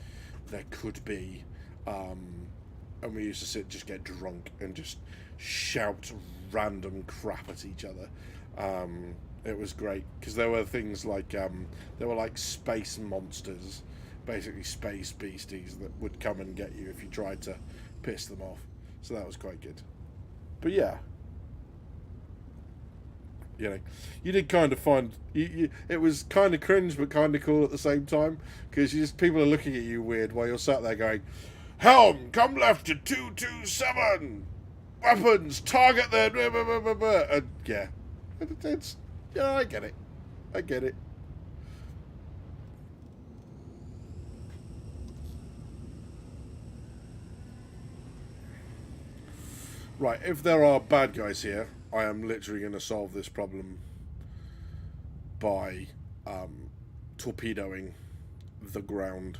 there could be, and we used to sit, just get drunk, and just shout random crap at each other. It was great because there were things like there were like space monsters, basically space beasties that would come and get you if you tried to piss them off. So that was quite good. But yeah, you know, you did kind of find it was kind of cringe but kind of cool at the same time, because people are looking at you weird while you're sat there going, "Helm, come left to 227. Weapons, target there." And yeah, it's yeah, I get it. I get it. Right, if there are bad guys here, I am literally going to solve this problem by torpedoing the ground.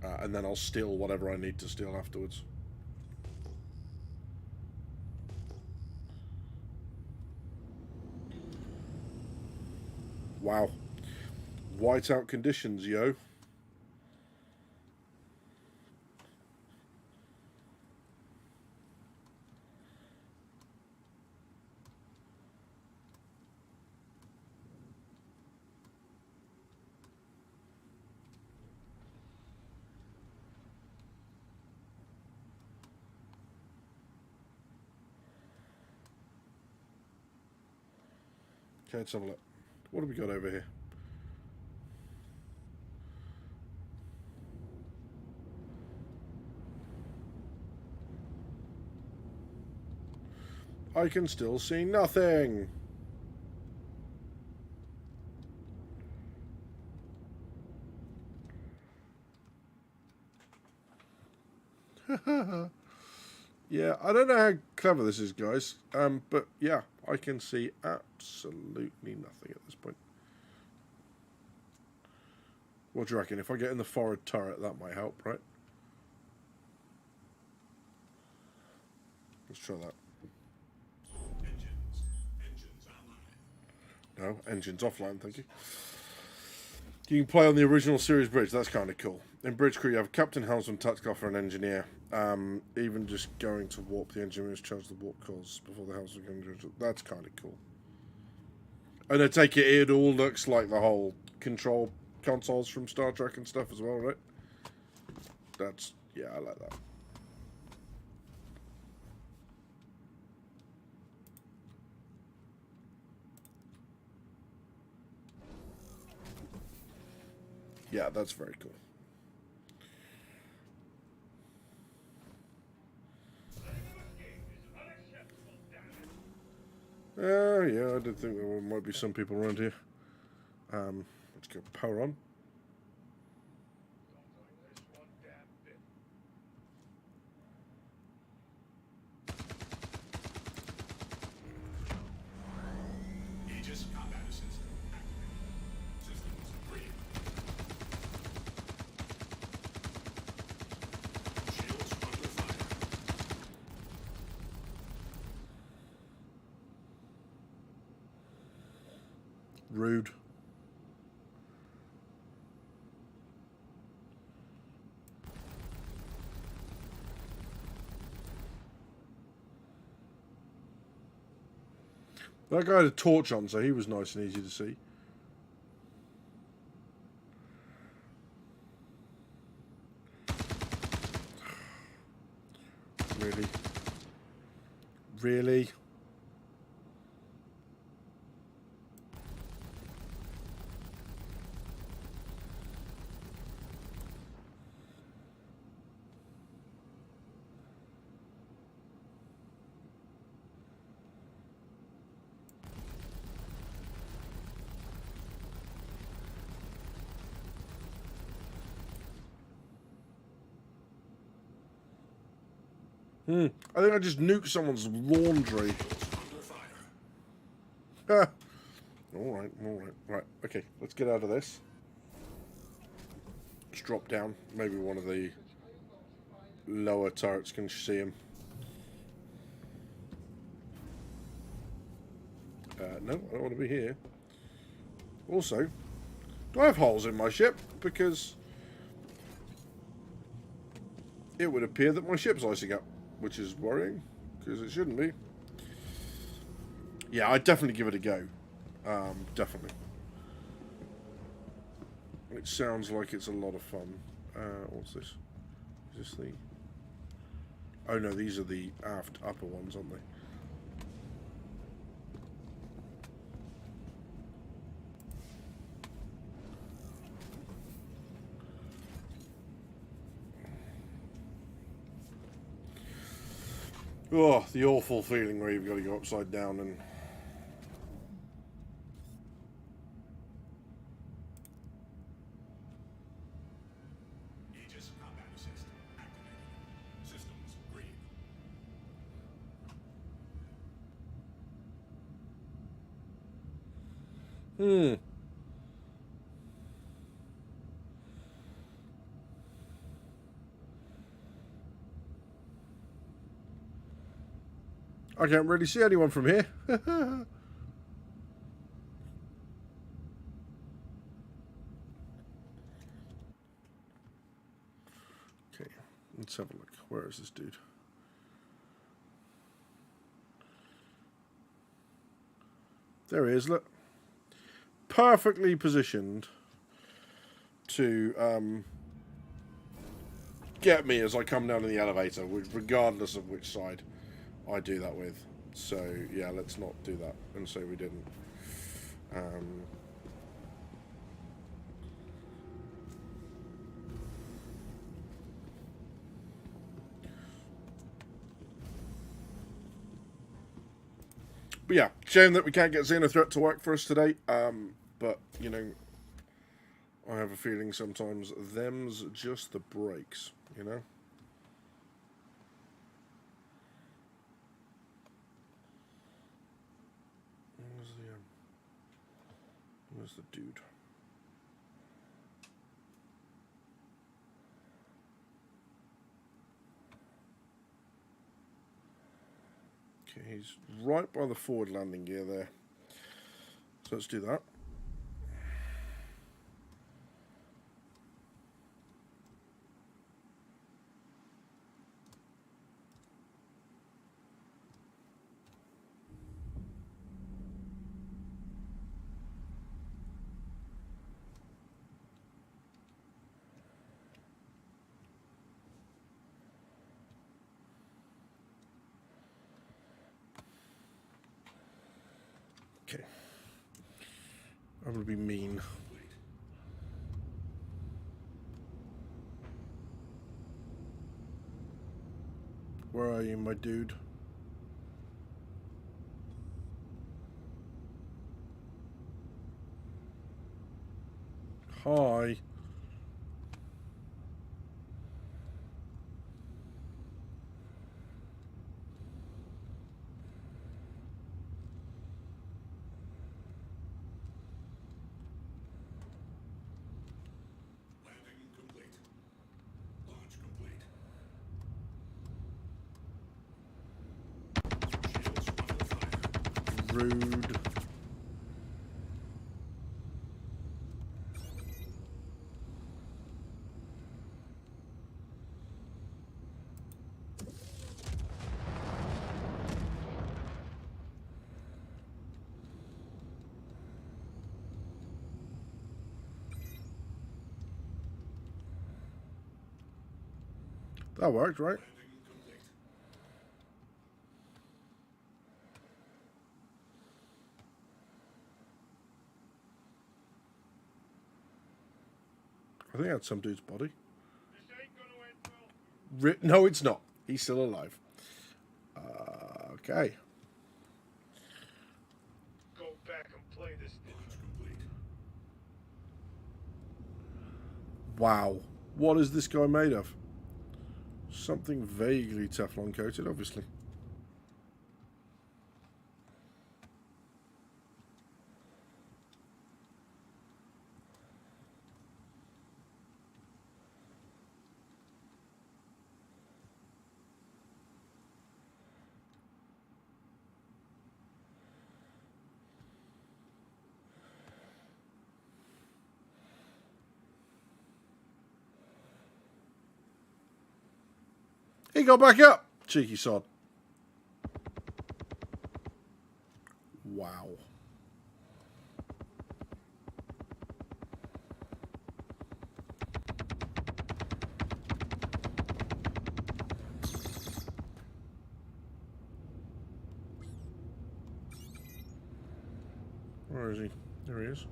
And then I'll steal whatever I need to steal afterwards. Wow. Whiteout conditions, yo. Okay, let's have a look. What have we got over here? I can still see nothing. Yeah, I don't know how clever this is, guys. But yeah, I can see absolutely nothing at this point. What do you reckon? If I get in the forward turret, that might help, right? Let's try that. Engines online. No, engine's offline, thank you. You can play on the original series bridge. That's kind of cool. In Bridge Crew, you have a captain, helmsman, tactical officer, and engineer. Even just going to warp, the engineers charge the warp cores before the helmsman can do it. That's kind of cool. And I take it all looks like the whole control consoles from Star Trek and stuff as well, right? That's, yeah, I like that. Yeah, that's very cool. Yeah, I did think there might be some people around here. Let's go power on. Aegis combat assistant activated. Systems green. Shields under fire. Rude. That guy had a torch on, so he was nice and easy to see. Really? Really? I think I just nuked someone's laundry. Under fire. Ah. Alright, alright. Right, okay, let's get out of this. Let's drop down. Maybe one of the lower turrets can see him. No, I don't want to be here. Also, do I have holes in my ship? Because it would appear that my ship's icing up, which is worrying, because it shouldn't be. Yeah, I'd definitely give it a go. Definitely. It sounds like it's a lot of fun. What's this? Is this the... Oh no, these are the aft upper ones, aren't they? Oh, the awful feeling where you've got to go upside down and... Aegis combat assistant. Hmm. I can't really see anyone from here. Okay, let's have a look. Where is this dude? There he is, look. Perfectly positioned to get me as I come down in the elevator, regardless of which side I do that with. So, yeah, let's not do that and say we didn't. But yeah, shame that we can't get Xenothreat to work for us today. But, you know, I have a feeling sometimes them's just the breaks, you know? Where's the dude? Okay, he's right by the forward landing gear there. So let's do that. Okay. I'm going to be mean. Where are you, my dude? Hi. Landing complete. Launch complete. Shields under fire. Rude. That worked, right? Landing complete. I think that's some dude's body. This ain't gonna end well. No, it's not. He's still alive. Okay. Go back and play this. Launch complete. Wow. What is this guy made of? Something vaguely Teflon coated, obviously. He got back up. Cheeky sod. Wow. Where is he? There he is.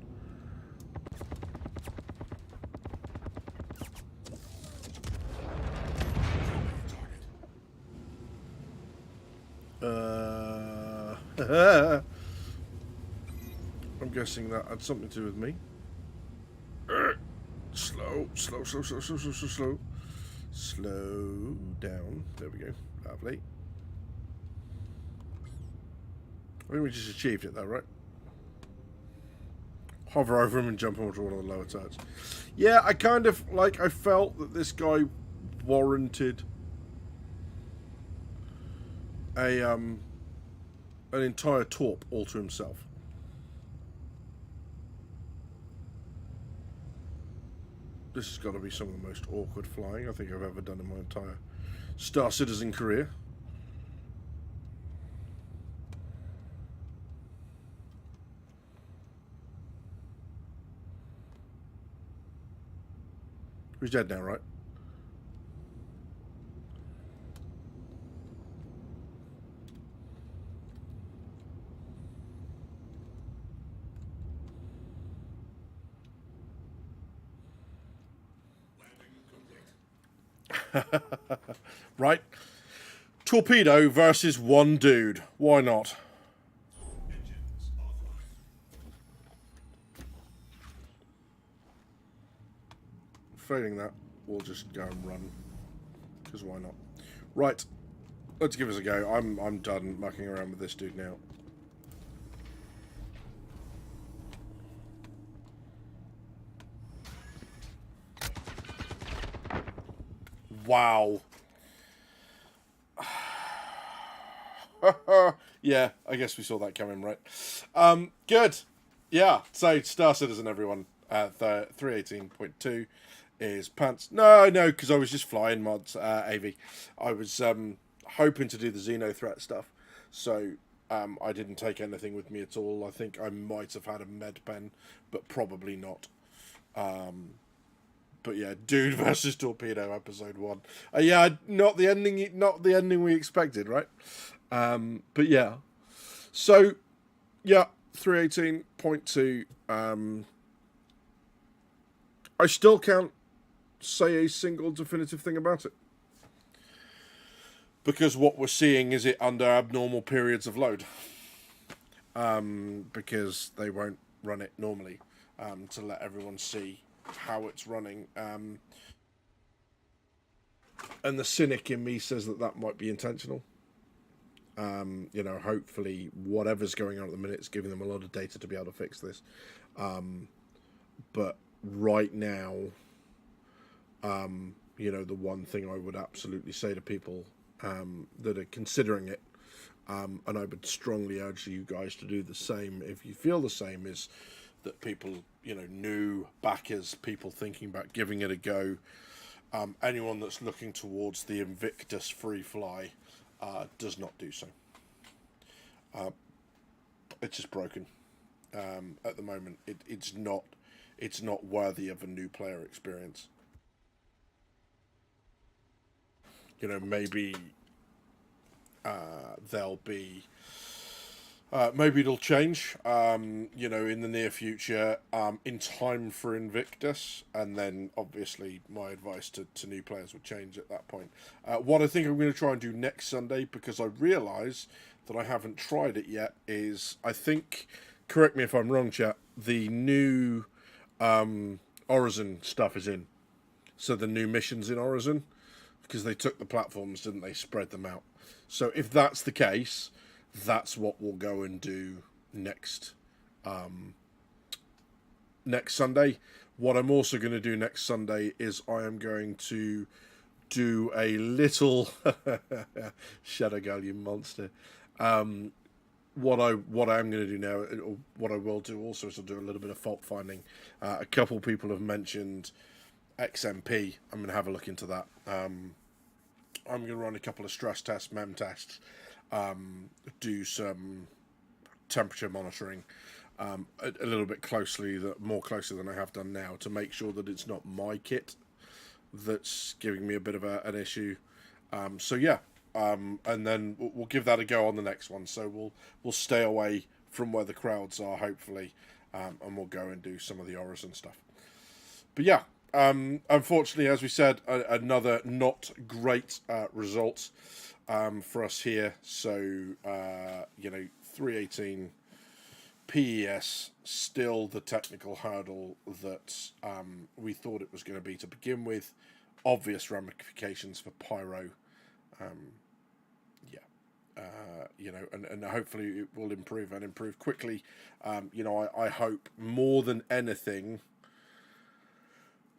I'm guessing that had something to do with me. Slow, slow, slow, slow, slow, slow, slow, slow. Slow down. There we go. Lovely. I think we just achieved it though, right? hover over him and jump onto one of the lower turrets. Yeah, I kind of, like, I felt that this guy warranted an entire torp all to himself. This has got to be some of the most awkward flying I think I've ever done in my entire Star Citizen career. He's dead now, right? Right. Torpedo versus one dude. Why not? Engines offline. Failing that, we'll just go and run. Because why not? Right. Let's give us a go. I'm done mucking around with this dude now. Wow. Yeah, I guess we saw that coming, right? Good. Yeah, so Star Citizen, everyone. 318.2 is pants. No, because I was just flying mods, AV. I was hoping to do the Xenothreat stuff, so I didn't take anything with me at all. I think I might have had a med pen, but probably not. But yeah, Dude versus Torpedo, episode 1. Yeah, not the ending we expected, right? But yeah. So yeah, 318.2. I still can't say a single definitive thing about it. Because what we're seeing is it under abnormal periods of load. Because they won't run it normally to let everyone see how it's running. And the cynic in me says that might be intentional. Hopefully whatever's going on at the minute is giving them a lot of data to be able to fix this. But right now, the one thing I would absolutely say to people that are considering it, and I would strongly urge you guys to do the same if you feel the same, is that people, new backers, people thinking about giving it a go, anyone that's looking towards the Invictus free fly, does not do so. It's just broken. At the moment, it's not worthy of a new player experience. Maybe there'll be. Maybe it'll change, in the near future, in time for Invictus, and then obviously my advice to new players would change at that point. What I think I'm going to try and do next Sunday, because I realise that I haven't tried it yet, is I think, correct me if I'm wrong, chat, the new Horizon stuff is in. So the new missions in Horizon, because they took the platforms, didn't they, spread them out. So if that's the case, that's what we'll go and do next Sunday. What I'm also going to do next Sunday is I am going to do a little Shadow Girl, you monster. What I'm going to do now, or what I will do also, is I'll do a little bit of fault finding. A couple people have mentioned XMP. I'm going to have a look into that. I'm going to run a couple of stress tests, mem tests. Do some temperature monitoring a little bit more closely than I have done now, to make sure that it's not my kit that's giving me a bit of an issue. And then we'll give that a go on the next one. So we'll stay away from where the crowds are, hopefully, and we'll go and do some of the Horizon stuff. But yeah, unfortunately, as we said, another not great result for us here. So 318 PES, still the technical hurdle that we thought it was going to be to begin with. Obvious ramifications for Pyro. You know, and hopefully it will improve and improve quickly. You know, I hope more than anything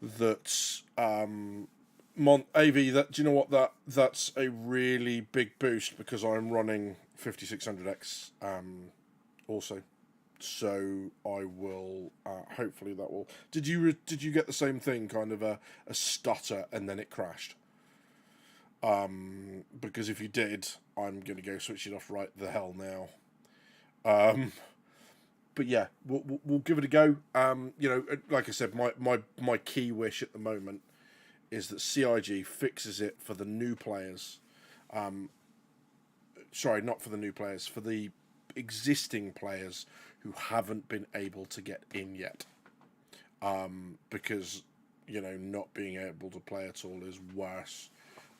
that AV, that, do you know what, that's a really big boost, because I'm running 5600X also. So I will hopefully that will. Did you get the same thing, kind of a stutter and then it crashed? Because if you did, I'm going to go switch it off right the hell now. But yeah, we'll give it a go. You know, like I said, my key wish at the moment is that CIG fixes it for the new players. Sorry, not for the new players, for the existing players who haven't been able to get in yet. Because, you know, not being able to play at all is worse,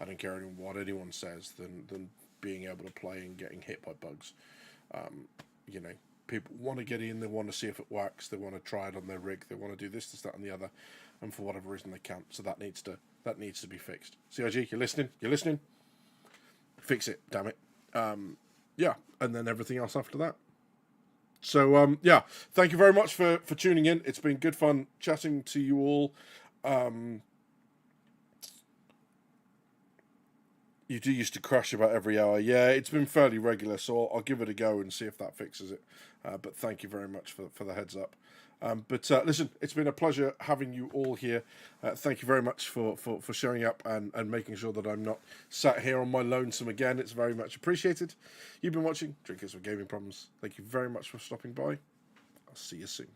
I don't care what anyone says, than being able to play and getting hit by bugs. You know, people want to get in, they want to see if it works, they want to try it on their rig, they want to do this, that, and the other, and for whatever reason they can't. So that needs to be fixed. CIG, you're listening? Fix it, damn it. Yeah, and then everything else after that. So, yeah, thank you very much for tuning in. It's been good fun chatting to you all. You do used to crash about every hour. Yeah, it's been fairly regular, so I'll give it a go and see if that fixes it. But thank you very much for the heads up. But listen, it's been a pleasure having you all here. Thank you very much for showing up and making sure that I'm not sat here on my lonesome again. It's very much appreciated. You've been watching Drinkers with Gaming Problems. Thank you very much for stopping by. I'll see you soon.